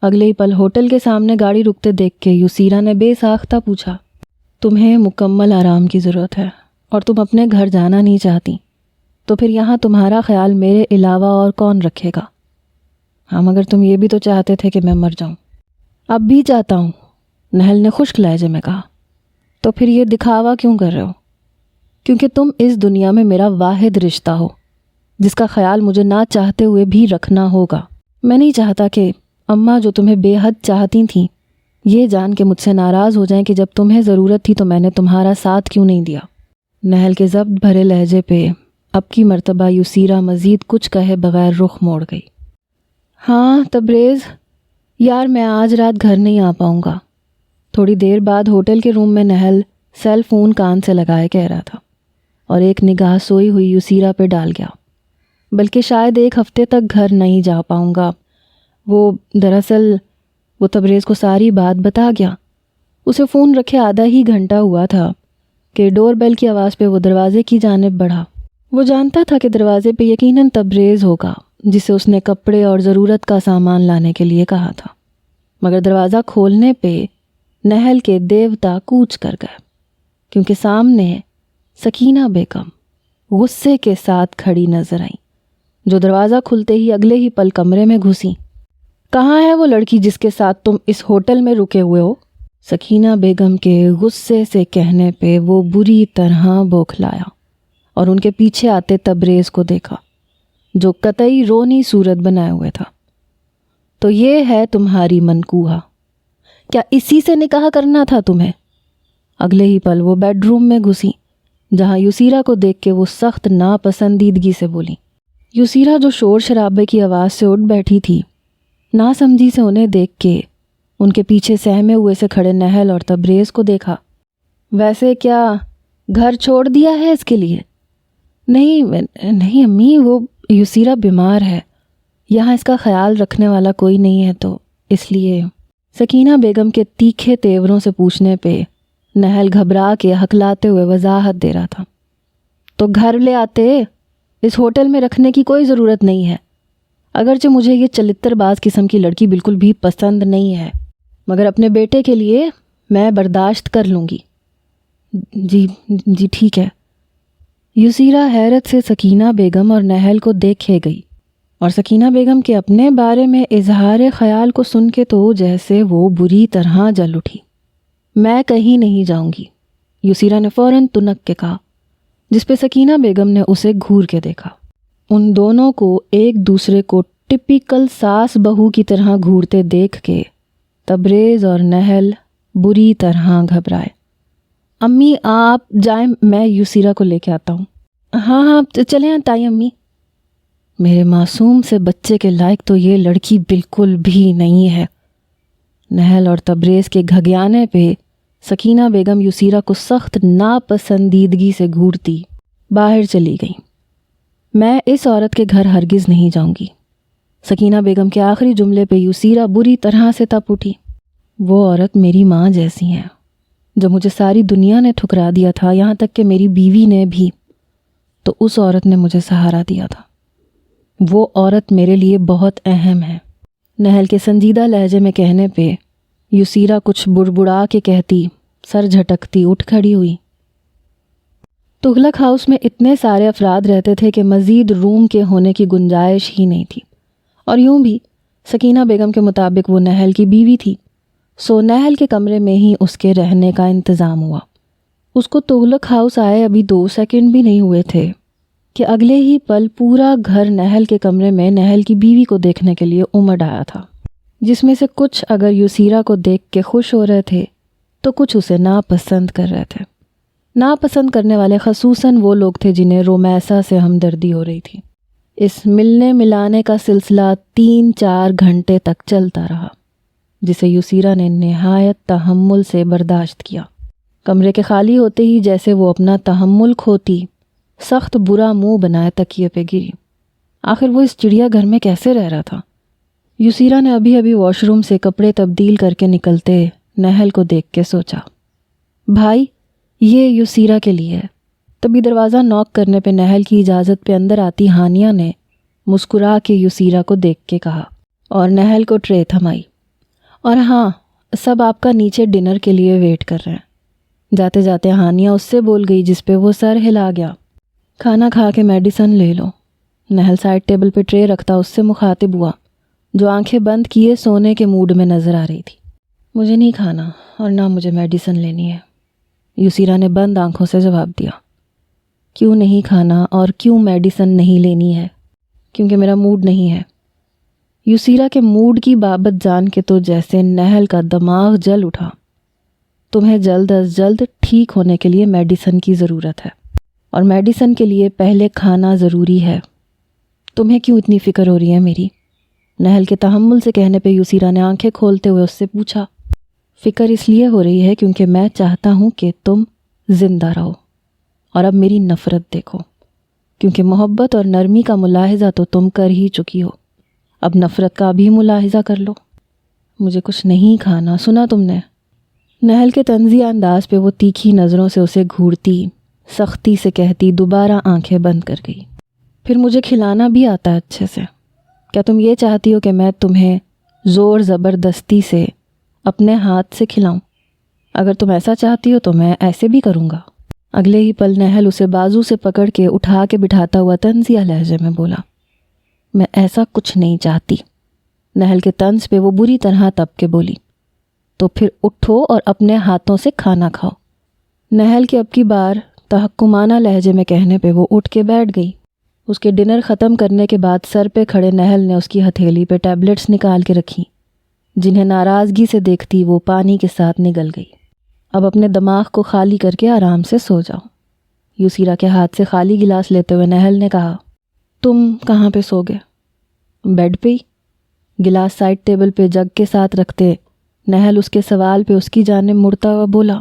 اگلے ہی پل ہوٹل کے سامنے گاڑی رکتے دیکھ کے یسیرا نے بے ساختہ پوچھا۔ تمہیں مکمل آرام کی ضرورت ہے اور تم اپنے گھر جانا نہیں چاہتی، تو پھر یہاں تمہارا خیال میرے علاوہ اور کون رکھے گا؟ ہاں مگر تم یہ بھی تو چاہتے تھے کہ میں مر جاؤں۔ اب بھی چاہتا ہوں، نہل نے خشک لہجے میں کہا۔ تو پھر یہ دکھاوا کیوں کر رہے ہو؟ کیونکہ تم اس دنیا میں میرا واحد رشتہ ہو جس کا خیال مجھے نہ چاہتے ہوئے بھی رکھنا ہوگا۔ میں نہیں چاہتا کہ اماں جو تمہیں بے حد چاہتی تھیں یہ جان کے مجھ سے ناراض ہو جائیں کہ جب تمہیں ضرورت تھی تو میں نے تمہارا ساتھ کیوں نہیں دیا۔ نہل کے ضبط بھرے لہجے پہ اب کی مرتبہ یسیرا مزید کچھ کہے بغیر رخ موڑ گئی۔ ہاں تبریز، یار میں آج رات گھر نہیں آ پاؤں گا۔ تھوڑی دیر بعد ہوٹل کے روم میں نہل سیل فون کان سے لگائے کہہ رہا تھا اور ایک نگاہ سوئی ہوئی یسیرا پہ ڈال گیا۔ بلکہ شاید ایک ہفتے تک گھر نہیں جا پاؤں گا۔ دراصل وہ تبریز کو ساری بات بتا گیا۔ اسے فون رکھے آدھا ہی گھنٹہ ہوا تھا کہ ڈور بیل کی آواز پہ وہ دروازے کی جانب بڑھا۔ وہ جانتا تھا کہ دروازے پہ یقیناً تبریز ہوگا جسے اس نے کپڑے اور ضرورت کا سامان لانے کے لیے کہا تھا، مگر دروازہ کھولنے پہ نہل کے دیوتا کوچ کر گئے، کیونکہ سامنے سکینہ بیگم غصے کے ساتھ کھڑی نظر آئیں، جو دروازہ کھلتے ہی اگلے ہی پل کمرے میں گھسیں۔ کہاں ہے وہ لڑکی جس کے ساتھ تم اس ہوٹل میں رکے ہوئے ہو؟ سکینہ بیگم کے غصے سے کہنے پہ وہ بری طرح بوکھلایا اور ان کے پیچھے آتے تبریز کو دیکھا جو قطعی رونی صورت بنائے ہوئے تھا۔ تو یہ ہے تمہاری منکوہا، کیا اسی سے نکاح کرنا تھا تمہیں؟ اگلے ہی پل وہ بیڈ روم میں گھسیں، جہاں یسیرا کو دیکھ کے وہ سخت ناپسندیدگی سے بولیں۔ یسیرا جو شور شرابے کی آواز سے اٹھ بیٹھی تھی، ناسمجھی سے انہیں دیکھ کے ان کے پیچھے سہمے ہوئے سے کھڑے نہل اور تبریز کو دیکھا۔ ویسے کیا گھر چھوڑ دیا ہے اس کے لیے؟ نہیں امی، وہ یسیرا بیمار ہے، یہاں اس کا خیال رکھنے والا کوئی نہیں ہے تو اس لیے۔ سکینہ بیگم کے تیکھے تیوروں سے پوچھنے پہ نہل گھبرا کے ہکلاتے ہوئے وضاحت دے رہا تھا۔ تو گھر لے آتے، اس ہوٹل میں رکھنے کی کوئی ضرورت نہیں ہے۔ اگرچہ مجھے یہ چلتر باز قسم کی لڑکی بالکل بھی پسند نہیں ہے، مگر اپنے بیٹے کے لیے میں برداشت کر لوں گی۔ جی ٹھیک ہے۔ یسیرا حیرت سے سکینہ بیگم اور نہل کو دیکھے گئی، اور سکینہ بیگم کے اپنے بارے میں اظہار خیال کو سن کے تو جیسے وہ بری طرح جل اٹھی۔ میں کہیں نہیں جاؤں گی، یسیرا نے فوراً تنک کے کہا، جس پہ سکینہ بیگم نے اسے گھور کے دیکھا۔ ان دونوں کو ایک دوسرے کو ٹپیکل ساس بہو کی طرح گھورتے دیکھ کے تبریز اور نہل بری طرح گھبرائے۔ امی آپ جائیں، میں یسیرا کو لے کے آتا ہوں۔ ہاں چلیں تائی امی۔ میرے معصوم سے بچے کے لائق تو یہ لڑکی بالکل بھی نہیں ہے۔ نہل اور تبریز کے گھگیانے پہ سکینہ بیگم یسیرا کو سخت ناپسندیدگی سے گھورتی باہر چلی گئی۔ میں اس عورت کے گھر ہرگز نہیں جاؤں گی۔ سکینہ بیگم کے آخری جملے پہ یسیرا بری طرح سے تپ اٹھی۔ وہ عورت میری ماں جیسی ہے، جو مجھے ساری دنیا نے ٹھکرا دیا تھا، یہاں تک کہ میری بیوی نے بھی، تو اس عورت نے مجھے سہارا دیا تھا۔ وہ عورت میرے لیے بہت اہم ہے۔ نہل کے سنجیدہ لہجے میں کہنے پہ یسیرا کچھ بڑبڑا کے کہتی سر جھٹکتی اٹھ کھڑی ہوئی۔ تغلق ہاؤس میں اتنے سارے افراد رہتے تھے کہ مزید روم کے ہونے کی گنجائش ہی نہیں تھی، اور یوں بھی سکینہ بیگم کے مطابق وہ نہل کی بیوی تھی، سو نہل کے کمرے میں ہی اس کے رہنے کا انتظام ہوا۔ اس کو تغلق ہاؤس آئے ابھی 2 سیکنڈ بھی نہیں ہوئے تھے کہ اگلے ہی پل پورا گھر نہل کے کمرے میں نہل کی بیوی کو دیکھنے کے لیے امڑ آیا تھا، جس میں سے کچھ اگر یسیرا کو دیکھ کے خوش ہو رہے تھے تو کچھ اسے ناپسند کر رہے تھے۔ ناپسند کرنے والے خصوصاً وہ لوگ تھے جنہیں رومیسا سے ہمدردی ہو رہی تھی۔ اس ملنے ملانے کا سلسلہ 3-4 گھنٹے تک چلتا رہا، جسے یسیرا نے نہایت تحمل سے برداشت کیا۔ کمرے کے خالی ہوتے ہی جیسے وہ اپنا تحمل کھوتی، سخت برا منہ بنائے تکیے پہ گری۔ آخر وہ اس چڑیا گھر میں کیسے رہ رہا تھا؟ یسیرا نے ابھی واش روم سے کپڑے تبدیل کر کے نکلتے نہل کو دیکھ کے سوچا، بھائی یہ یسیرا کے لیے ہے۔ تبھی دروازہ نوک کرنے پہ نہل کی اجازت پہ اندر آتی ہانیہ نے مسکرا کے یسیرا کو دیکھ کے کہا اور نہل کو ٹرے تھمائی، اور ہاں سب آپ کا نیچے ڈنر کے لیے ویٹ کر رہے ہیں۔ جاتے جاتے ہانیہ اس سے بول گئی، جس پہ وہ سر ہلا گیا۔ کھانا کھا کے میڈیسن لے لو۔ نہل سائڈ ٹیبل پہ ٹرے رکھتا اس سے مخاطب ہوا، جو آنکھیں بند کیے سونے کے موڈ میں نظر آ رہی تھی۔ مجھے نہیں کھانا اور نہ مجھے میڈیسن لینی ہے، یسیرا نے بند آنکھوں سے جواب دیا۔ کیوں نہیں کھانا اور کیوں میڈیسن نہیں لینی ہے؟ کیونکہ میرا موڈ نہیں ہے، یسیرا کے موڈ کی بابت جان کے تو جیسے نہل کا دماغ جل اٹھا۔ تمہیں جلد از جلد ٹھیک ہونے کے لیے میڈیسن کی ضرورت ہے، اور میڈیسن کے لیے پہلے کھانا ضروری ہے۔ تمہیں کیوں اتنی فکر ہو رہی ہے میری؟ نہل کے تحمل سے کہنے پہ یسیرا نے آنکھیں کھولتے ہوئے اس سے پوچھا۔ فکر اس لیے ہو رہی ہے کیونکہ میں چاہتا ہوں کہ تم زندہ رہو، اور اب میری نفرت دیکھو، کیونکہ محبت اور نرمی کا ملاحظہ تو تم کر ہی چکی ہو، اب نفرت کا بھی ملاحظہ کر لو۔ مجھے کچھ نہیں کھانا، سنا تم نے؟ نہل کے طنزی انداز پہ وہ تیکھی نظروں سے اسے گھورتی، سختی سے کہتی دوبارہ آنکھیں بند کر گئی۔ پھر مجھے کھلانا بھی آتا ہے اچھے سے۔ کیا تم یہ چاہتی ہو کہ میں تمہیں زور زبردستی سے اپنے ہاتھ سے کھلاؤں؟ اگر تم ایسا چاہتی ہو تو میں ایسے بھی کروں گا۔ اگلے ہی پل نہل اسے بازو سے پکڑ کے اٹھا کے بٹھاتا ہوا طنزیہ لہجے میں بولا، میں ایسا کچھ نہیں چاہتی۔ نہل کے طنز پہ وہ بری طرح تپ کے بولی، تو پھر اٹھو اور اپنے ہاتھوں سے کھانا کھاؤ۔ نہل کے اب کی بار تحکمانہ لہجے میں کہنے پہ وہ اٹھ کے بیٹھ گئی۔ اس کے ڈنر ختم کرنے کے بعد سر پہ کھڑے نہل نے اس کی ہتھیلی پہ ٹیبلٹس نکال کے رکھی، جنہیں ناراضگی سے دیکھتی وہ پانی کے ساتھ نگل گئی۔ اب اپنے دماغ کو خالی کر کے آرام سے سو جاؤ۔ یسیرا کے ہاتھ سے خالی گلاس لیتے ہوئے نہل نے کہا، تم کہاں پہ سو گے؟ بیڈ پہ ہی۔ گلاس سائڈ ٹیبل پہ جگ کے ساتھ رکھتے نہل اس کے سوال پہ اس کی جانب مڑتا ہوا بولا،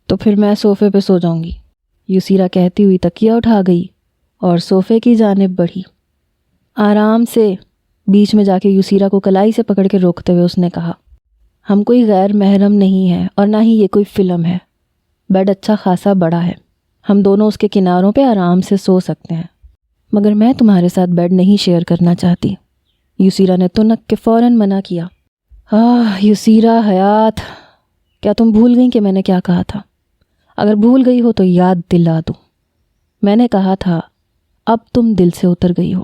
تو پھر میں صوفے پہ سو جاؤں گی۔ یسیرا کہتی ہوئی تکیہ اٹھا گئی اور صوفے کی جانب بڑھی۔ آرام سے، بیچ میں جا کے یسیرا کو کلائی سے پکڑ کے روکتے ہوئے اس نے کہا، ہم کوئی غیر محرم نہیں ہے اور نہ ہی یہ کوئی فلم ہے۔ بیڈ اچھا خاصا بڑا ہے، ہم دونوں اس کے کناروں پہ آرام سے سو سکتے ہیں، مگر میں تمہارے ساتھ بیڈ نہیں شیئر کرنا چاہتی۔ یسیرا نے تنک کے فوراً منع کیا۔ یسیرا حیات، کیا تم بھول گئی کہ میں نے کیا کہا تھا؟ اگر بھول گئی ہو تو یاد دلا دوں۔ میں نے کہا تھا اب تم دل سے اتر گئی ہو،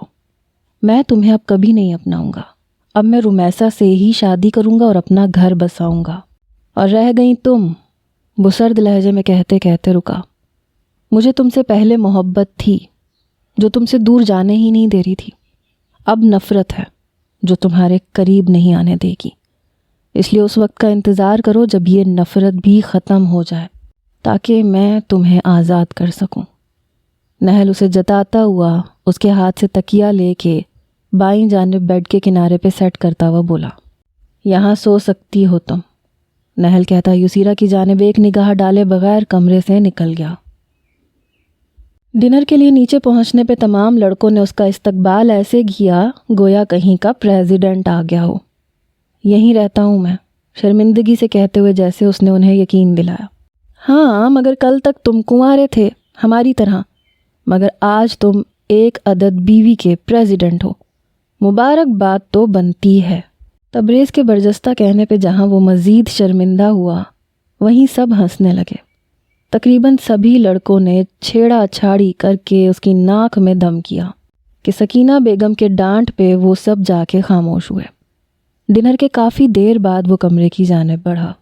میں تمہیں اب کبھی نہیں اپناؤں گا۔ اب میں رمیسا سے ہی شادی کروں گا اور اپنا گھر بساؤں گا۔ اور رہ گئی تم، وہ سرد لہجے میں کہتے کہتے رکا، مجھے تم سے پہلے محبت تھی جو تم سے دور جانے ہی نہیں دے رہی تھی، اب نفرت ہے جو تمہارے قریب نہیں آنے دے گی۔ اس لیے اس وقت کا انتظار کرو جب یہ نفرت بھی ختم ہو جائے، تاکہ میں تمہیں آزاد کر سکوں۔ نہل اسے جتاتا ہوا اس کے ہاتھ سے تکیہ لے کے بائیں جانب بیڈ کے کنارے پہ سیٹ کرتا ہوا بولا، یہاں سو سکتی ہو تم۔ نہل کہتا یسیرا کی جانب ایک نگاہ ڈالے بغیر کمرے سے نکل گیا۔ ڈنر کے لیے نیچے پہنچنے پہ تمام لڑکوں نے اس کا استقبال ایسے کیا گویا کہیں کا پریزیڈنٹ آ گیا ہو۔ یہیں رہتا ہوں میں، شرمندگی سے کہتے ہوئے جیسے اس نے انہیں یقین دلایا۔ ہاں مگر کل تک تم کنوارے تھے ہماری طرح، مگر آج تم ایک عدد بیوی کے پریزیڈنٹ ہو، مبارک بات تو بنتی ہے۔ تبریز کے برجستہ کہنے پہ جہاں وہ مزید شرمندہ ہوا وہیں سب ہنسنے لگے۔ تقریباً سبھی لڑکوں نے چھیڑا چھاڑی کر کے اس کی ناک میں دم کیا کہ سکینہ بیگم کے ڈانٹ پہ وہ سب جا کے خاموش ہوئے۔ ڈنر کے کافی دیر بعد وہ کمرے کی جانب بڑھا۔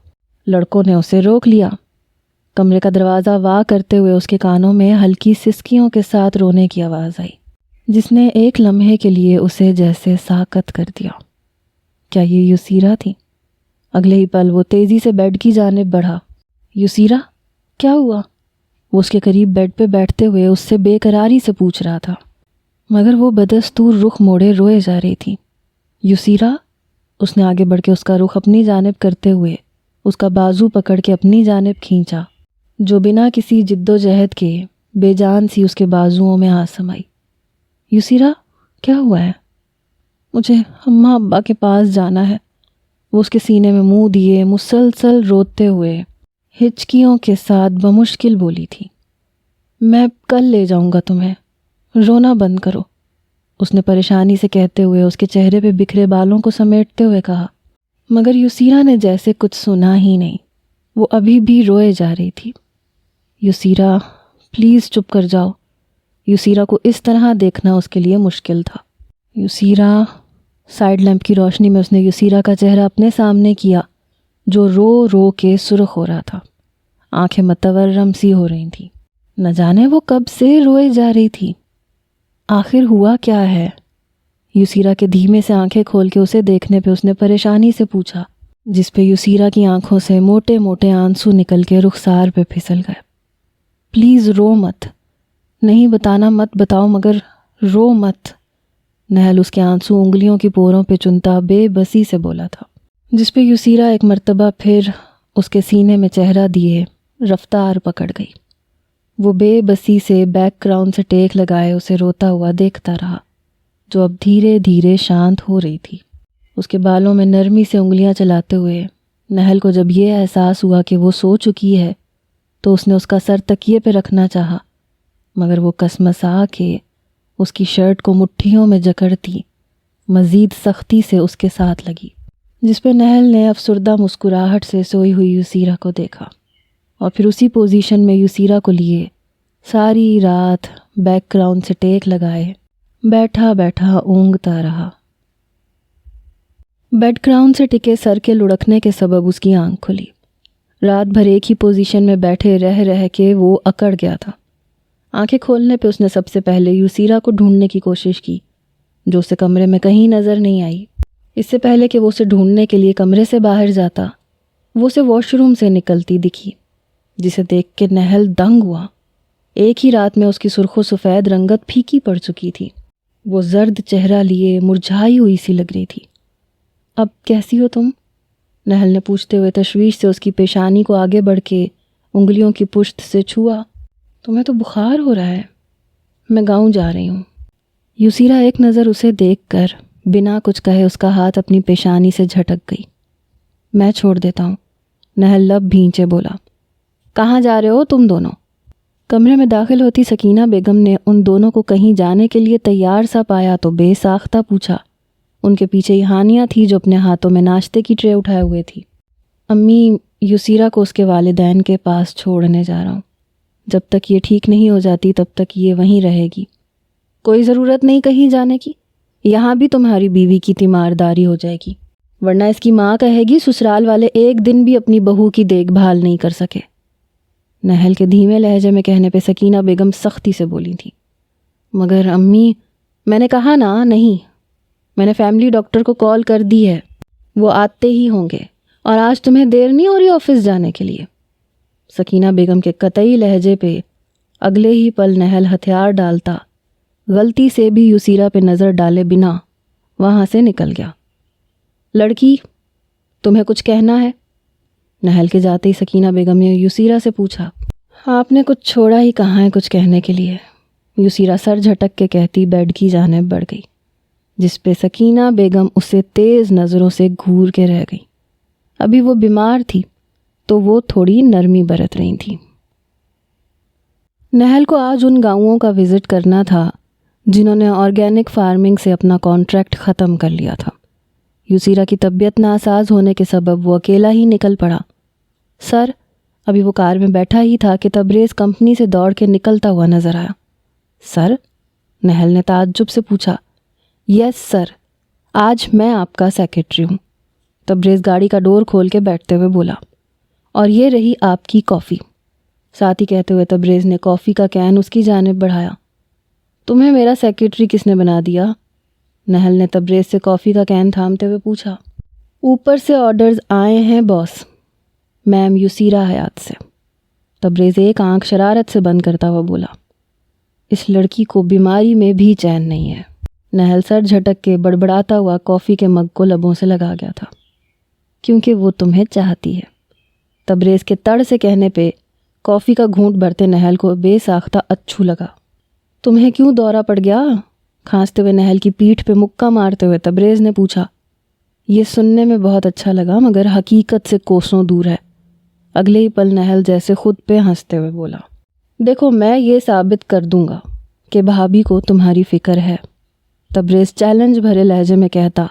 لڑکوں نے اسے روک لیا۔ کمرے کا دروازہ وا کرتے ہوئے اس کے کانوں میں ہلکی سسکیوں کے ساتھ رونے کی آواز آئی، جس نے ایک لمحے کے لیے اسے جیسے ساکت کر دیا۔ کیا یہ یسیرا تھی؟ اگلے ہی پل وہ تیزی سے بیڈ کی جانب بڑھا۔ یسیرا، کیا ہوا؟ وہ اس کے قریب بیڈ پہ بیٹھتے ہوئے اس سے بے قراری سے پوچھ رہا تھا، مگر وہ بدستور رخ موڑے روئے جا رہی تھی۔ یسیرا، اس نے آگے بڑھ کے اس کا رخ اپنی جانب کرتے ہوئے اس کا بازو پکڑ کے اپنی جانب کھینچا، جو بنا کسی جد و جہد کے بے جان سی اس کے بازوؤں میں آ سمائی۔ یسیرا، کیا ہوا ہے؟ مجھے اماں ابا کے پاس جانا ہے، وہ اس کے سینے میں منہ دیے مسلسل روتے ہوئے ہچکیوں کے ساتھ بمشکل بولی تھی۔ میں کل لے جاؤں گا تمہیں، رونا بند کرو، اس نے پریشانی سے کہتے ہوئے اس کے چہرے پہ بکھرے بالوں کو سمیٹتے ہوئے کہا، مگر یسیرا نے جیسے کچھ سنا ہی نہیں، وہ ابھی بھی روئے جا رہی تھی۔ یسیرا، پلیز چپ کر جاؤ۔ یسیرا کو اس طرح دیکھنا اس کے لیے مشکل تھا۔ یسیرا، سائیڈ لیمپ کی روشنی میں اس نے یسیرا کا چہرہ اپنے سامنے کیا جو رو رو کے سرخ ہو رہا تھا، آنکھیں متورم سی ہو رہی تھیں۔ نہ جانے وہ کب سے روئے جا رہی تھی۔ آخر ہوا کیا ہے؟ یسیرا کے دھیمے سے آنکھیں کھول کے اسے دیکھنے پہ اس نے پریشانی سے پوچھا، جس پہ یسیرا کی آنکھوں سے موٹے موٹے آنسو نکل کے رخسار پہ پھسل گئے۔ پلیز رو مت، نہیں بتانا مت بتاؤ مگر رو مت، نہل اس کے آنسو انگلیوں کی پوروں پہ چنتا بے بسی سے بولا تھا، جس پہ یسیرا ایک مرتبہ پھر اس کے سینے میں چہرہ دیے رفتار پکڑ گئی۔ وہ بے بسی سے بیک گراؤنڈ سے ٹیک لگائے اسے روتا ہوا دیکھتا رہا، جو اب دھیرے دھیرے شانت ہو رہی تھی۔ اس کے بالوں میں نرمی سے انگلیاں چلاتے ہوئے نہل کو جب یہ احساس ہوا کہ وہ سو چکی ہے تو اس نے اس کا سر تکیے پہ رکھنا چاہا، مگر وہ کسمسا کے اس کی شرٹ کو مٹھیوں میں جکڑتی مزید سختی سے اس کے ساتھ لگی، جس پہ نہل نے افسردہ مسکراہٹ سے سوئی ہوئی یسیرا کو دیکھا اور پھر اسی پوزیشن میں یسیرا کو لیے ساری رات بیک گراؤنڈ سے ٹیک لگائے بیٹھا بیٹھا اونگتا رہا۔ بیڈ گراؤنڈ سے ٹکے سر کے لڑکنے کے سبب اس کی آنکھ کھلی۔ رات بھر ایک ہی پوزیشن میں بیٹھے رہ کے وہ اکڑ گیا تھا۔ آنکھیں کھولنے پہ اس نے سب سے پہلے یسیرا کو ڈھونڈنے کی کوشش کی، جو اسے کمرے میں کہیں نظر نہیں آئی۔ اس سے پہلے کہ وہ اسے ڈھونڈنے کے لیے کمرے سے باہر جاتا، وہ اسے واش روم سے نکلتی دکھی، جسے دیکھ کے نہل دنگ ہوا۔ ایک ہی رات میں اس کی سرخ و سفید رنگت پھیکی پڑ چکی تھی، وہ زرد چہرہ لیے مرجھائی ہوئی سی لگ رہی تھی۔ اب کیسی ہو تم؟ نہل نے پوچھتے ہوئے تشویش سے اس کی پیشانی کو آگے بڑھ کے انگلیوں کی پشت سے چھوا۔ تمہیں تو بخار ہو رہا ہے، میں گاؤں جا رہی ہوں۔ یسیرا ایک نظر اسے دیکھ کر بنا کچھ کہے اس کا ہاتھ اپنی پیشانی سے جھٹک گئی۔ میں چھوڑ دیتا ہوں، نہل لب بھینچے بولا۔ کہاں جا رہے ہو تم دونوں؟ کمرے میں داخل ہوتی سکینہ بیگم نے ان دونوں کو کہیں جانے کے لیے تیار سا پایا تو بے ساختہ پوچھا۔ ان کے پیچھے ہانیہ تھی جو اپنے ہاتھوں میں ناشتے کی ٹرے اٹھائے ہوئے تھی۔ امی، یسیرا کو اس کے والدین کے پاس چھوڑنے جا رہا ہوں، جب تک یہ ٹھیک نہیں ہو جاتی تب تک یہ وہیں رہے گی۔ کوئی ضرورت نہیں کہیں جانے کی، یہاں بھی تمہاری بیوی کی تیمارداری ہو جائے گی، ورنہ اس کی ماں کہے گی سسرال والے ایک دن بھی اپنی بہو کی دیکھ بھال نہیں کر سکے۔ نہل کے دھیمے لہجے میں کہنے پہ سکینہ بیگم سختی سے بولی تھی۔ مگر امی، میں نے کہا نا نہیں، میں نے فیملی ڈاکٹر کو کال کر دی ہے، وہ آتے ہی ہوں گے، اور آج تمہیں دیر نہیں ہو رہی آفس جانے کے لیے؟ سکینہ بیگم کے قطعی لہجے پہ اگلے ہی پل نہل ہتھیار ڈالتا غلطی سے بھی یسیرا پہ نظر ڈالے بنا وہاں سے نکل گیا۔ لڑکی، تمہیں کچھ کہنا ہے؟ نہل کے جاتے ہی سکینہ بیگم نے یسیرا سے پوچھا۔ آپ نے کچھ چھوڑا ہی کہاں ہے کچھ کہنے کے لیے، یسیرا سر جھٹک کے کہتی بیڈ کی جانب بڑھ گئی، جس پہ سکینہ بیگم اسے تیز نظروں سے گھور کے رہ گئی۔ ابھی وہ بیمار تھی تو وہ تھوڑی نرمی برت رہی تھی۔ نہل کو آج ان گاؤں کا وزٹ کرنا تھا جنہوں نے آرگینک فارمنگ سے اپنا کانٹریکٹ ختم کر لیا تھا۔ یسیرا کی طبیعت ناساز ہونے کے سبب وہ اکیلا ہی نکل پڑا۔ سر، ابھی وہ کار میں بیٹھا ہی تھا کہ تبریز کمپنی سے دوڑ کے نکلتا ہوا نظر آیا۔ سر؟ نہل نے تعجب سے پوچھا۔ یس سر، آج میں آپ کا سیکرٹری ہوں، تبریز گاڑی کا ڈور کھول کے بیٹھتے ہوئے بولا، اور یہ رہی آپ کی کافی۔ ساتھ ہی کہتے ہوئے تبریز نے کافی کا کین اس کی جانب بڑھایا۔ تمہیں میرا سیکرٹری کس نے بنا دیا؟ نہل نے تبریز سے کافی کا کین تھامتے ہوئے پوچھا۔ اوپر سے آرڈرز آئے ہیں باس، میم یسیرا حیات سے۔ تبریز ایک آنکھ شرارت سے بند کرتا ہوا بولا۔ اس لڑکی کو بیماری میں بھی چین نہیں ہے۔ نہل سر جھٹک کے بڑبڑاتا ہوا کافی کے مگ کو لبوں سے لگا گیا تھا۔ کیونکہ وہ تمہیں چاہتی ہے۔ تبریز کے تڑ سے کہنے پہ کافی کا گھونٹ بھرتے نہل کو بے ساختہ اچھو لگا۔ تمہیں کیوں دورہ پڑ گیا؟ کھانستے ہوئے نہل کی پیٹھ پہ مکہ مارتے ہوئے تبریز نے پوچھا۔ یہ سننے میں بہت اچھا لگا مگر حقیقت سے کوسوں دور ہے۔ اگلے ہی پل نہل جیسے خود پہ ہنستے ہوئے بولا۔ دیکھو، میں یہ ثابت کر دوں گا کہ بھابھی کو تمہاری فکر ہے، تبریز چیلنج بھرے لہجے میں کہتا،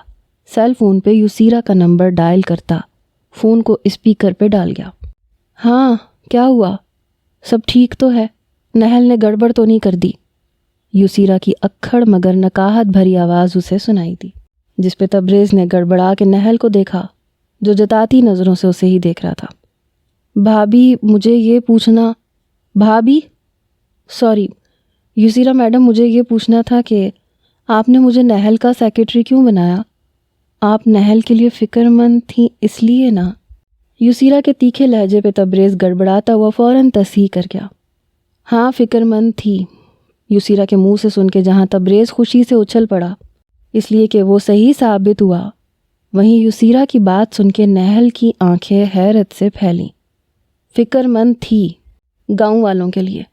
سیل فون پہ یسیرا کا نمبر ڈائل کرتا، فون کو اسپیکر پہ ڈال گیا۔ ہاں، کیا ہوا؟ سب ٹھیک تو ہے؟ نہل نے گڑبڑ تو نہیں کر دی؟ یسیرا کی اکھڑ مگر نکاہت بھری آواز اسے سنائی دی، جس پہ تبریز نے گڑبڑا کے نہل کو دیکھا جو جتاتی نظروں سے اسے ہی دیکھ رہا تھا۔ بھابھی، مجھے یہ پوچھنا، بھابھی، سوری یسیرا میڈم، مجھے یہ پوچھنا تھا کہ آپ نے مجھے نہل کا سیکرٹری کیوں بنایا؟ آپ نہل کے لیے فکر مند تھیں اس لیے نا؟ یسیرا کے تیکھے لہجے پہ تبریز گڑبڑاتا ہوا فوراً تصحیح کر گیا۔ ہاں فکر مند تھی، یسیرا کے منہ سے سن کے جہاں تبریز خوشی سے اچھل پڑا اس لیے کہ وہ صحیح ثابت ہوا، وہیں یسیرا کی بات سن کے نہل کی آنکھیں حیرت سے پھیلیں۔ فکر مند تھی گاؤں والوں کے لیے،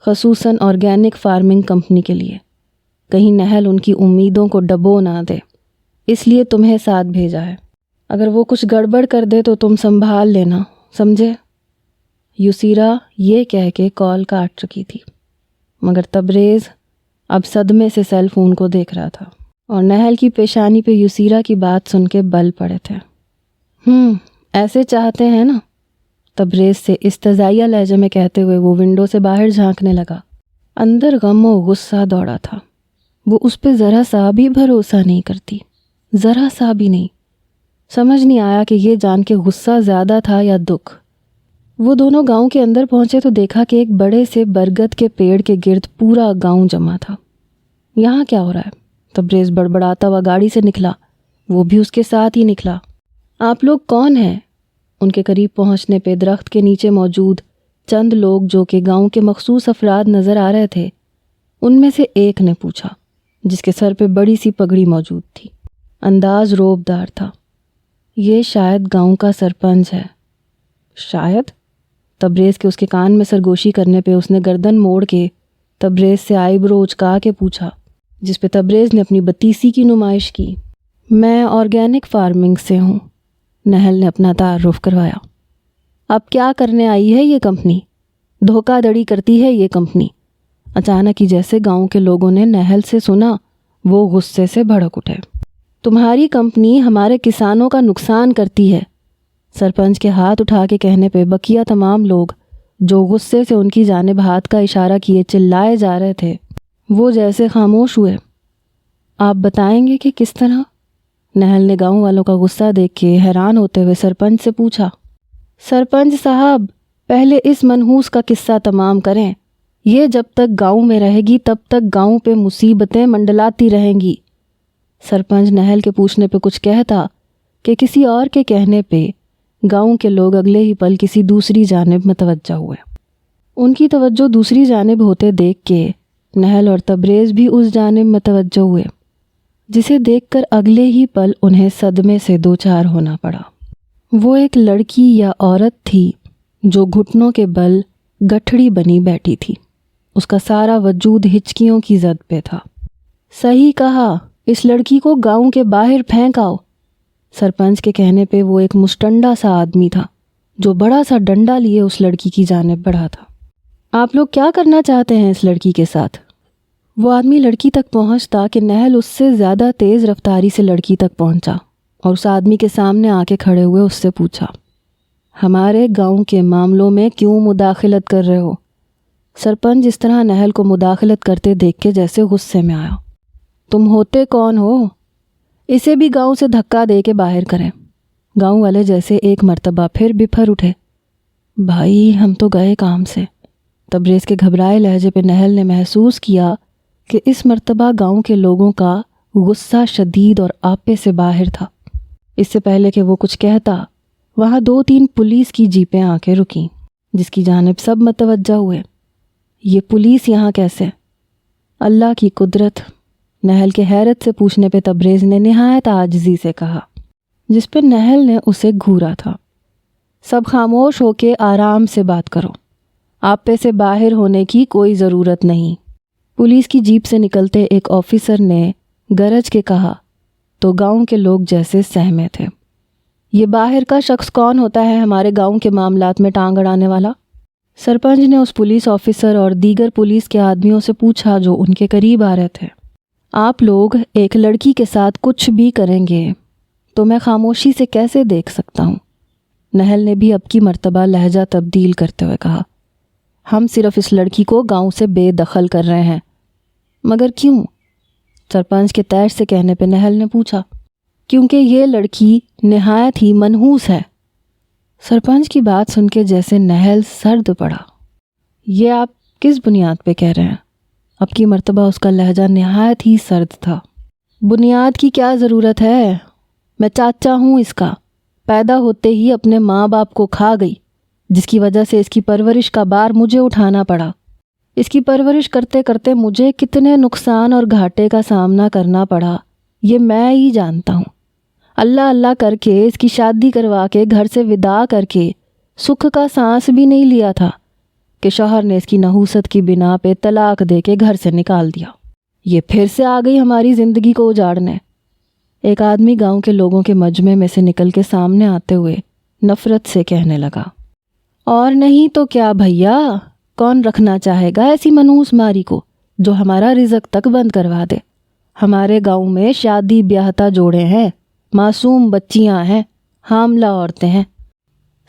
خصوصاً آرگینک فارمنگ کمپنی کے لیے، کہیں نہل ان کی امیدوں کو ڈبو نہ دے، اس لیے تمہیں ساتھ بھیجا ہے۔ اگر وہ کچھ گڑبڑ کر دے تو تم سنبھال لینا، سمجھے؟ یسیرا یہ کہہ کے کال کاٹ چکی تھی، مگر تبریز اب صدمے سے سیل فون کو دیکھ رہا تھا اور نہل کی پیشانی پہ یسیرا کی بات سن کے بل پڑے تھے۔ ایسے چاہتے ہیں نا؟ تبریز سے استزائیہ لہجے میں کہتے ہوئے وہ ونڈو سے باہر جھانکنے لگا۔ اندر غم و غصہ دوڑا تھا، وہ اس پہ ذرا سا بھی بھروسہ نہیں کرتی، ذرا سا بھی نہیں۔ سمجھ نہیں آیا کہ یہ جان کے غصہ زیادہ تھا یا دکھ۔ وہ دونوں گاؤں کے اندر پہنچے تو دیکھا کہ ایک بڑے سے برگد کے پیڑ کے گرد پورا گاؤں جمع تھا۔ یہاں کیا ہو رہا ہے؟ تبریز بڑبڑاتا ہوا گاڑی سے نکلا، وہ بھی اس کے ساتھ ہی نکلا۔ آپ لوگ کون ہیں؟ ان کے قریب پہنچنے پہ درخت کے نیچے موجود چند لوگ جو کہ گاؤں کے مخصوص افراد نظر آ رہے تھے، ان میں سے ایک نے پوچھا، جس کے سر پہ بڑی سی پگڑی موجود تھی، انداز روبدار تھا۔ یہ شاید گاؤں کا سرپنچ ہے۔ شاید؟ تبریز کے اس کے کان میں سرگوشی کرنے پہ اس نے گردن موڑ کے تبریز سے آئی برو اچکا کے پوچھا، جس پہ تبریز نے اپنی بتیسی کی نمائش کی۔ میں آرگینک فارمنگ سے ہوں، نہل نے اپنا تعارف کروایا۔ اب کیا کرنے آئی ہے یہ کمپنی؟ دھوکہ دڑی کرتی ہے یہ کمپنی۔ اچانک ہی جیسے گاؤں کے لوگوں نے نہل سے سنا، وہ غصے سے بھڑک اٹھے۔ تمہاری کمپنی ہمارے کسانوں کا نقصان کرتی ہے، سرپنچ کے ہاتھ اٹھا کے کہنے پہ بقیہ تمام لوگ جو غصے سے ان کی جانب ہاتھ کا اشارہ کیے چلائے جا رہے تھے، وہ جیسے خاموش ہوئے۔ آپ بتائیں گے کہ کس طرح؟ نہل نے گاؤں والوں کا غصہ دیکھ کے حیران ہوتے ہوئے سرپنچ سے پوچھا۔ سرپنچ صاحب، پہلے اس منحوس کا قصہ تمام کریں۔ یہ جب تک گاؤں میں رہے گی تب تک گاؤں پہ مصیبتیں منڈلاتی رہیں گی۔ سرپنچ نہل کے پوچھنے پہ کچھ کہتا کہ کسی اور کے کہنے پہ گاؤں کے لوگ اگلے ہی پل کسی دوسری جانب متوجہ ہوئے۔ ان کی توجہ دوسری جانب ہوتے دیکھ کے نہل اور تبریز بھی اس جانب متوجہ ہوئے، جسے دیکھ کر اگلے ہی پل انہیں صدمے سے دوچار ہونا پڑا۔ وہ ایک لڑکی یا عورت تھی جو گھٹنوں کے بل گٹھڑی بنی بیٹھی تھی، اس کا سارا وجود ہچکیوں کی زد پہ تھا۔ صحیح کہا، اس لڑکی کو گاؤں کے باہر پھینک آؤ۔ سرپنچ کے کہنے پہ وہ ایک مشٹنڈا سا آدمی تھا جو بڑا سا ڈنڈا لیے اس لڑکی کی جانب بڑھا تھا۔ آپ لوگ کیا کرنا چاہتے ہیں اس لڑکی کے ساتھ؟ وہ آدمی لڑکی تک پہنچتا کہ نہل اس سے زیادہ تیز رفتاری سے لڑکی تک پہنچا اور اس آدمی کے سامنے آ کے کھڑے ہوئے اس سے پوچھا، ہمارے گاؤں کے معاملوں میں کیوں مداخلت کر رہے ہو؟ سرپنچ اس طرح نہل کو مداخلت کرتے دیکھ کے جیسے غصے میں آیا۔ تم ہوتے کون ہو؟ اسے بھی گاؤں سے دھکا دے کے باہر کریں۔ گاؤں والے جیسے ایک مرتبہ پھر بپھر اٹھے۔ بھائی ہم تو گئے کام سے۔ تبریز کے گھبرائے لہجے پہ نہل نے محسوس کیا کہ اس مرتبہ گاؤں کے لوگوں کا غصہ شدید اور آپے سے باہر تھا۔ اس سے پہلے کہ وہ کچھ کہتا، وہاں 2-3 پولیس کی جیپیں آ کے رکیں، جس کی جانب سب متوجہ ہوئے۔ یہ پولیس یہاں کیسے؟ اللہ کی قدرت، نہل کے حیرت سے پوچھنے پہ تبریز نے نہایت عاجزی سے کہا، جس پہ نہل نے اسے گھورا تھا۔ سب خاموش ہو کے آرام سے بات کرو، آپے سے باہر ہونے کی کوئی ضرورت نہیں۔ پولیس کی جیپ سے نکلتے ایک آفیسر نے گرج کے کہا تو گاؤں کے لوگ جیسے سہمے تھے۔ یہ باہر کا شخص کون ہوتا ہے ہمارے گاؤں کے معاملات میں ٹانگ اڑانے والا؟ سرپنچ نے اس پولیس آفیسر اور دیگر پولیس کے آدمیوں سے پوچھا جو ان کے قریب آ رہے تھے۔ آپ لوگ ایک لڑکی کے ساتھ کچھ بھی کریں گے تو میں خاموشی سے کیسے دیکھ سکتا ہوں؟ نہل نے بھی اب کی مرتبہ لہجہ تبدیل کرتے ہوئے کہا، ہم صرف اس لڑکی کو گاؤں سے بے دخل کر رہے ہیں۔ مگر کیوں؟ سرپنچ کے تیش سے کہنے پہ نہل نے پوچھا۔ کیونکہ یہ لڑکی نہایت ہی منحوس ہے۔ سرپنچ کی بات سن کے جیسے نہل سرد پڑا۔ یہ آپ کس بنیاد پہ کہہ رہے ہیں؟ اب کی مرتبہ اس کا لہجہ نہایت ہی سرد تھا۔ بنیاد کی کیا ضرورت ہے؟ میں چاچا ہوں اس کا، پیدا ہوتے ہی اپنے ماں باپ کو کھا گئی، جس کی وجہ سے اس کی پرورش کا بار مجھے اٹھانا پڑا۔ اس کی پرورش کرتے کرتے مجھے کتنے نقصان اور گھاٹے کا سامنا کرنا پڑا یہ میں ہی جانتا ہوں۔ اللہ اللہ کر کے اس کی شادی کروا کے گھر سے ودا کر کے سکھ کا سانس بھی نہیں لیا تھا کہ شوہر نے اس کی نحوست کی بنا پہ طلاق دے کے گھر سے نکال دیا۔ یہ پھر سے آ گئی ہماری زندگی کو اجاڑنے۔ ایک آدمی گاؤں کے لوگوں کے مجمع میں سے نکل کے سامنے آتے ہوئے نفرت سے کہنے لگا، اور نہیں تو کیا بھیا، کون رکھنا چاہے گا ایسی منحوس ماری کو جو ہمارا رزق تک بند کروا دے؟ ہمارے گاؤں میں شادی بیاہتا جوڑے ہیں، معصوم بچیاں ہیں، حاملہ عورتیں ہیں۔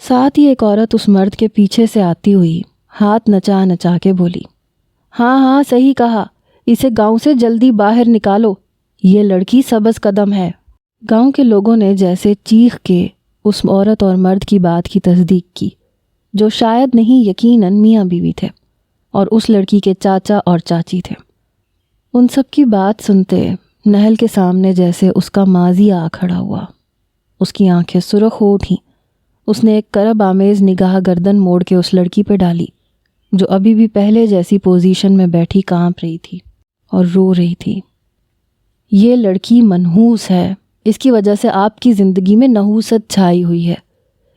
ساتھ ہی ایک عورت اس مرد کے پیچھے سے آتی ہوئی ہاتھ نچا نچا کے بولی، ہاں ہاں صحیح کہا، اسے گاؤں سے جلدی باہر نکالو، یہ لڑکی سبز قدم ہے۔ گاؤں کے لوگوں نے جیسے چیخ کے اس عورت اور مرد کی بات کی تصدیق کی، جو شاید نہیں یقیناً میاں بیوی تھے اور اس لڑکی کے چاچا اور چاچی تھے۔ ان سب کی بات سنتے نہل کے سامنے جیسے اس کا ماضی آ کھڑا ہوا۔ اس کی آنکھیں سرخ ہو اٹھیں۔ اس نے ایک کرب آمیز نگاہ گردن موڑ کے اس لڑکی پہ ڈالی جو ابھی بھی پہلے جیسی پوزیشن میں بیٹھی کانپ رہی تھی اور رو رہی تھی۔ یہ لڑکی منحوس ہے، اس کی وجہ سے آپ کی زندگی میں نحوست چھائی ہوئی ہے۔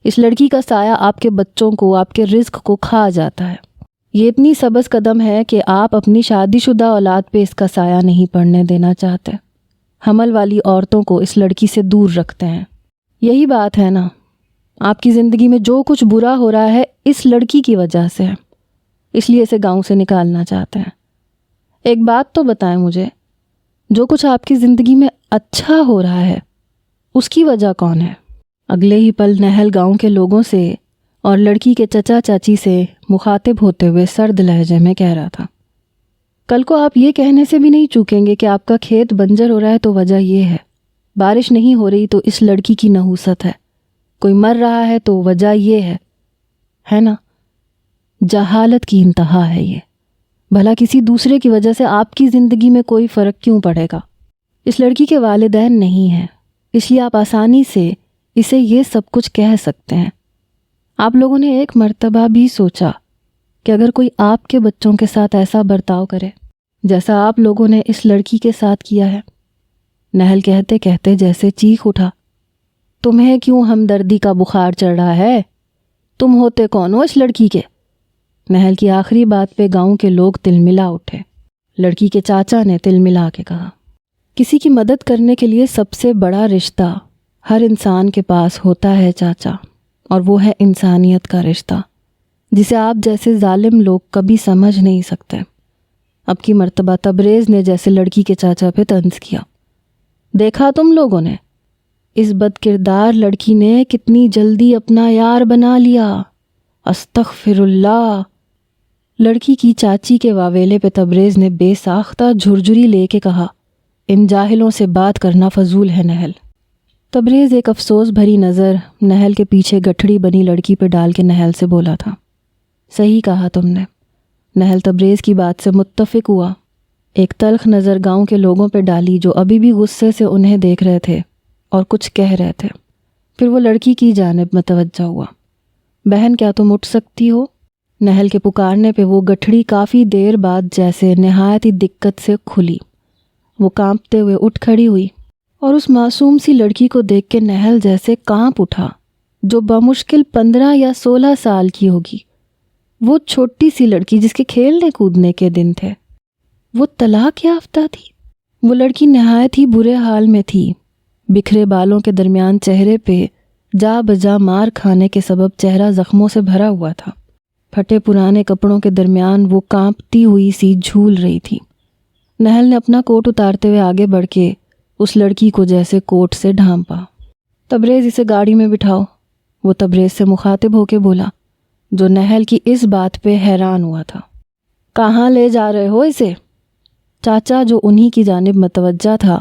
اس لڑکی کا سایہ آپ کے بچوں کو، آپ کے رزق کو کھا جاتا ہے۔ یہ اتنی سبز قدم ہے کہ آپ اپنی شادی شدہ اولاد پہ اس کا سایہ نہیں پڑنے دینا چاہتے۔ حمل والی عورتوں کو اس لڑکی سے دور رکھتے ہیں۔ یہی بات ہے نا، آپ کی زندگی میں جو کچھ برا ہو رہا ہے اس لڑکی کی وجہ سے ہے، اس لیے اسے گاؤں سے نکالنا چاہتے ہیں۔ ایک بات تو بتائیں مجھے، جو کچھ آپ کی زندگی میں اچھا ہو رہا ہے اس کی وجہ کون ہے؟ اگلے ہی پل نہل گاؤں کے لوگوں سے اور لڑکی کے چچا چاچی سے مخاطب ہوتے ہوئے سرد لہجے میں کہہ رہا تھا، کل کو آپ یہ کہنے سے بھی نہیں چوکیں گے کہ آپ کا کھیت بنجر ہو رہا ہے تو وجہ یہ ہے، بارش نہیں ہو رہی تو اس لڑکی کی نحوست ہے، کوئی مر رہا ہے تو وجہ یہ ہے نا؟ جہالت کی انتہا ہے یہ۔ بھلا کسی دوسرے کی وجہ سے آپ کی زندگی میں کوئی فرق کیوں پڑے گا؟ اس لڑکی کے والدین نہیں ہیں، اس لیے آپ آسانی سے اسے یہ سب کچھ کہہ سکتے ہیں۔ آپ لوگوں نے ایک مرتبہ بھی سوچا کہ اگر کوئی آپ کے بچوں کے ساتھ ایسا برتاؤ کرے جیسا آپ لوگوں نے اس لڑکی کے ساتھ کیا ہے؟ نہل کہتے کہتے جیسے چیخ اٹھا، تمہیں کیوں ہمدردی کا بخار چڑھ رہا ہے؟ تم ہوتے کون ہو اس لڑکی کے؟ نہل کی آخری بات پہ گاؤں کے لوگ تلملا اٹھے۔ لڑکی کے چاچا نے تلملا کے کہا، کسی کی مدد کرنے کے لیے سب سے بڑا رشتہ ہر انسان کے پاس ہوتا ہے چاچا، اور وہ ہے انسانیت کا رشتہ، جسے آپ جیسے ظالم لوگ کبھی سمجھ نہیں سکتے۔ اب کی مرتبہ تبریز نے جیسے لڑکی کے چاچا پہ طنز کیا، دیکھا تم لوگوں نے، اس بد کردار لڑکی نے کتنی جلدی اپنا یار بنا لیا، استغفر اللہ۔ لڑکی کی چاچی کے واویلے پہ تبریز نے بے ساختہ جھرجھری لے کے کہا، ان جاہلوں سے بات کرنا فضول ہے نہل۔ تبریز ایک افسوس بھری نظر نہل کے پیچھے گٹھڑی بنی لڑکی پہ ڈال کے نہل سے بولا تھا، صحیح کہا تم نے۔ نہل تبریز کی بات سے متفق ہوا۔ ایک تلخ نظر گاؤں کے لوگوں پہ ڈالی جو ابھی بھی غصے سے انہیں دیکھ رہے تھے اور کچھ کہہ رہے تھے، پھر وہ لڑکی کی جانب متوجہ ہوا۔ بہن کیا تم اٹھ سکتی ہو؟ نہل کے پکارنے پہ وہ گٹھڑی کافی دیر بعد جیسے نہایت ہی دقت سے کھلی۔ وہ کانپتے ہوئے اٹھ کھڑی ہوئی اور اس معصوم سی لڑکی کو دیکھ کے نہل جیسے کانپ اٹھا، جو بمشکل 15 یا 16 سال کی ہوگی۔ وہ چھوٹی سی لڑکی جس کے کھیلنے کودنے کے دن تھے، وہ طلاق یافتہ تھی۔ وہ لڑکی نہایت ہی برے حال میں تھی۔ بکھرے بالوں کے درمیان چہرے پہ جا بجا مار کھانے کے سبب چہرہ زخموں سے بھرا ہوا تھا۔ پھٹے پرانے کپڑوں کے درمیان وہ کانپتی ہوئی سی جھول رہی تھی۔ نہل نے اپنا کوٹ اتارتے ہوئے آگے بڑھ کے اس لڑکی کو جیسے کوٹ سے ڈھانپا۔ تبریز اسے گاڑی میں بٹھاؤ، وہ تبریز سے مخاطب ہو کے بولا، جو نہل کی اس بات پہ حیران ہوا تھا۔ کہاں لے جا رہے ہو اسے؟ چاچا جو انہی کی جانب متوجہ تھا،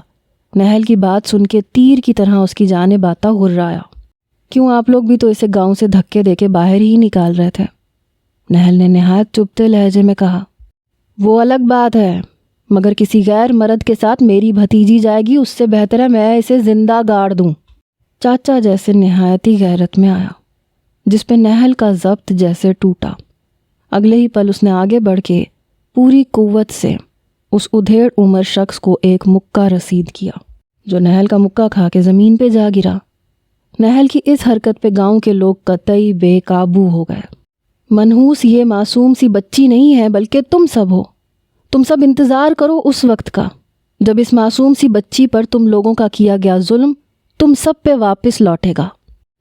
نہل کی بات سن کے تیر کی طرح اس کی جانب آتا غرایا، کیوں آپ لوگ بھی تو اسے گاؤں سے دھکے دے کے باہر ہی نکال رہے تھے؟ نہل نے نہایت چبھتے لہجے میں کہا، وہ الگ بات ہے، مگر کسی غیر مرد کے ساتھ میری بھتیجی جائے گی، اس سے بہتر ہے میں اسے زندہ گاڑ دوں۔ چاچا جیسے نہایتی غیرت میں آیا، جس پہ نہل کا ضبط جیسے ٹوٹا۔ اگلے ہی پل اس نے آگے بڑھ کے پوری قوت سے اس ادھیڑ عمر شخص کو ایک مکہ رسید کیا، جو نہل کا مکہ کھا کے زمین پہ جا گرا۔ نہل کی اس حرکت پہ گاؤں کے لوگ قطعی بے قابو ہو گئے۔ منحوس یہ معصوم سی بچی نہیں ہے، بلکہ تم سب ہو۔ تم سب انتظار کرو اس وقت کا جب اس معصوم سی بچی پر تم لوگوں کا کیا گیا ظلم تم سب پہ واپس لوٹے گا۔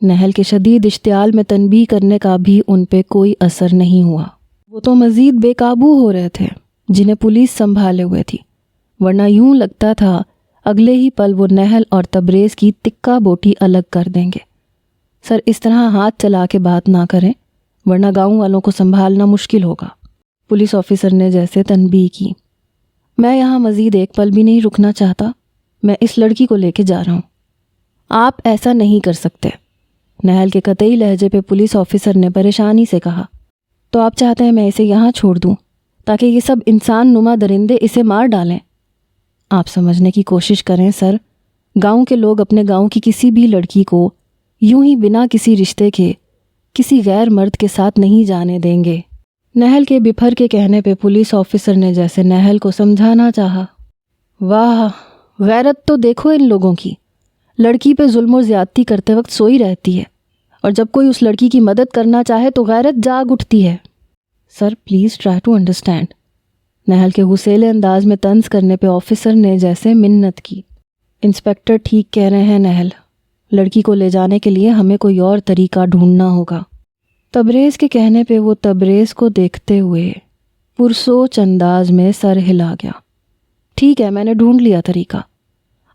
نہل کے شدید اشتعال میں تنبیہ کرنے کا بھی ان پہ کوئی اثر نہیں ہوا۔ وہ تو مزید بے قابو ہو رہے تھے، جنہیں پولیس سنبھالے ہوئے تھی، ورنہ یوں لگتا تھا اگلے ہی پل وہ نہل اور تبریز کی تکہ بوٹی الگ کر دیں گے۔ سر اس طرح ہاتھ چلا کے بات نہ کریں، ورنہ گاؤں والوں کو سنبھالنا مشکل ہوگا۔ پولیس آفیسر نے جیسے تنبیہ کی۔ میں یہاں مزید ایک پل بھی نہیں رکنا چاہتا، میں اس لڑکی کو لے کے جا رہا ہوں۔ آپ ایسا نہیں کر سکتے، نہل کے قطعی لہجے پہ پولیس آفیسر نے پریشانی سے کہا۔ تو آپ چاہتے ہیں میں اسے یہاں چھوڑ دوں تاکہ یہ سب انسان نما درندے اسے مار ڈالیں؟ آپ سمجھنے کی کوشش کریں سر، گاؤں کے لوگ اپنے گاؤں کی کسی بھی لڑکی کو یوں ہی بنا کسی رشتے کے کسی غیر مرد کے ساتھ نہیں جانے دیں گے۔ نہل کے بپھر کے کہنے پہ پولیس آفیسر نے جیسے نہل کو سمجھانا چاہا۔ واہ، غیرت تو دیکھو ان لوگوں کی، لڑکی پہ ظلم و زیادتی کرتے وقت سوئی رہتی ہے، اور جب کوئی اس لڑکی کی مدد کرنا چاہے تو غیرت جاگ اٹھتی ہے۔ Sir please try to understand, Nahal کے غصیلے انداز میں طنز کرنے پہ آفیسر نے جیسے منت کی۔ انسپکٹر ٹھیک کہہ رہے ہیں نہل، لڑکی کو لے جانے کے لیے ہمیں کوئی اور طریقہ ڈھونڈنا ہوگا۔ تبریز کے کہنے پہ وہ تبریز کو دیکھتے ہوئے پرسوچ انداز میں سر ہلا گیا۔ ٹھیک ہے، میں نے ڈھونڈ لیا طریقہ۔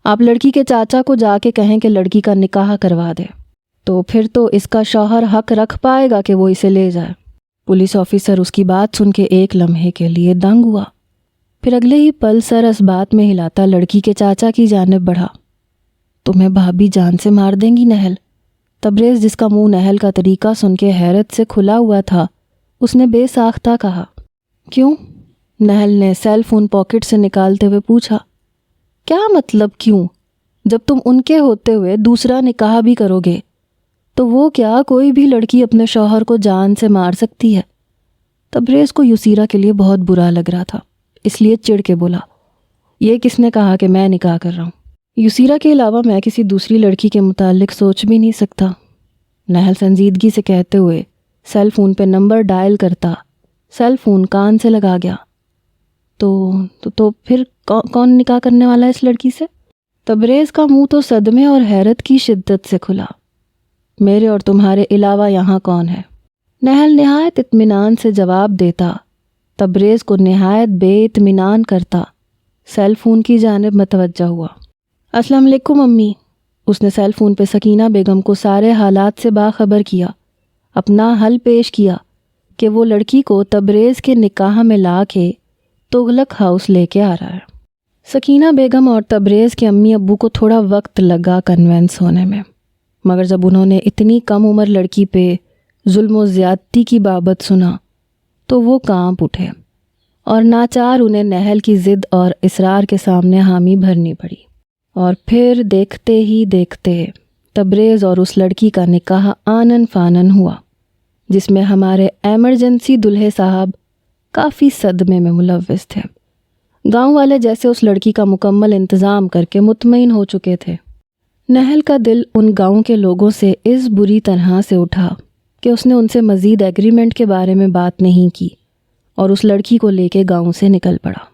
آپ لڑکی کے چاچا کو جا کے کہیں کہ لڑکی کا نکاح کروا دے، تو پھر تو اس کا شوہر حق رکھ پائے گا کہ وہ اسے لے جائے۔ پولیس آفیسر اس کی بات سن کے ایک لمحے کے لیے دنگ ہوا، پھر اگلے ہی پل سر اس بات میں ہلاتا لڑکی کے چاچا کی جانب بڑھا۔ تمہیں بھابھی جان سے مار دیں گی نہل؟ تبریز جس کا منہ نہل کا طریقہ سن کے حیرت سے کھلا ہوا تھا، اس نے بے ساختہ کہا۔ کیوں؟ نہل نے سیل فون پاکٹ سے نکالتے ہوئے پوچھا۔ کیا مطلب کیوں؟ جب تم ان کے ہوتے ہوئے دوسرا نکاح بھی کرو گے تو وہ کیا کوئی بھی لڑکی اپنے شوہر کو جان سے مار سکتی ہے؟ تبریز کو یسیرا کے لیے بہت برا لگ رہا تھا، اس لیے چڑ کے بولا، یہ کس نے کہا کہ میں نکاح کر رہا ہوں؟ یسیرا کے علاوہ میں کسی دوسری لڑکی کے متعلق سوچ بھی نہیں سکتا، نہل سنجیدگی سے کہتے ہوئے سیل فون پہ نمبر ڈائل کرتا سیل فون کان سے لگا گیا۔ تو پھر کون نکاح کرنے والا ہے اس لڑکی سے؟ تبریز کا منہ تو صدمے اور حیرت کی شدت سے کھلا۔ میرے اور تمہارے علاوہ یہاں کون ہے؟ نہل نہایت اطمینان سے جواب دیتا، تبریز کو نہایت بے اطمینان کرتا سیل فون کی جانب متوجہ ہوا۔ السلام علیکم امی۔ اس نے سیل فون پہ سکینہ بیگم کو سارے حالات سے باخبر کیا، اپنا حل پیش کیا کہ وہ لڑکی کو تبریز کے نکاح میں لا کے تغلق ہاؤس لے کے آ رہا ہے۔ سکینہ بیگم اور تبریز کے امی ابو کو تھوڑا وقت لگا کنونس ہونے میں، مگر جب انہوں نے اتنی کم عمر لڑکی پہ ظلم و زیادتی کی بابت سنا تو وہ کانپ اٹھے، اور ناچار انہیں نہل کی ضد اور اصرار کے سامنے حامی بھرنی پڑی۔ اور پھر دیکھتے ہی دیکھتے تبریز اور اس لڑکی کا نکاح آنن فانن ہوا، جس میں ہمارے ایمرجنسی دلہے صاحب کافی صدمے میں ملوث تھے۔ گاؤں والے جیسے اس لڑکی کا مکمل انتظام کر کے مطمئن ہو چکے تھے۔ نہل کا دل ان گاؤں کے لوگوں سے اس بری طرح سے اٹھا کہ اس نے ان سے مزید ایگریمنٹ کے بارے میں بات نہیں کی اور اس لڑکی کو لے کے گاؤں سے نکل پڑا۔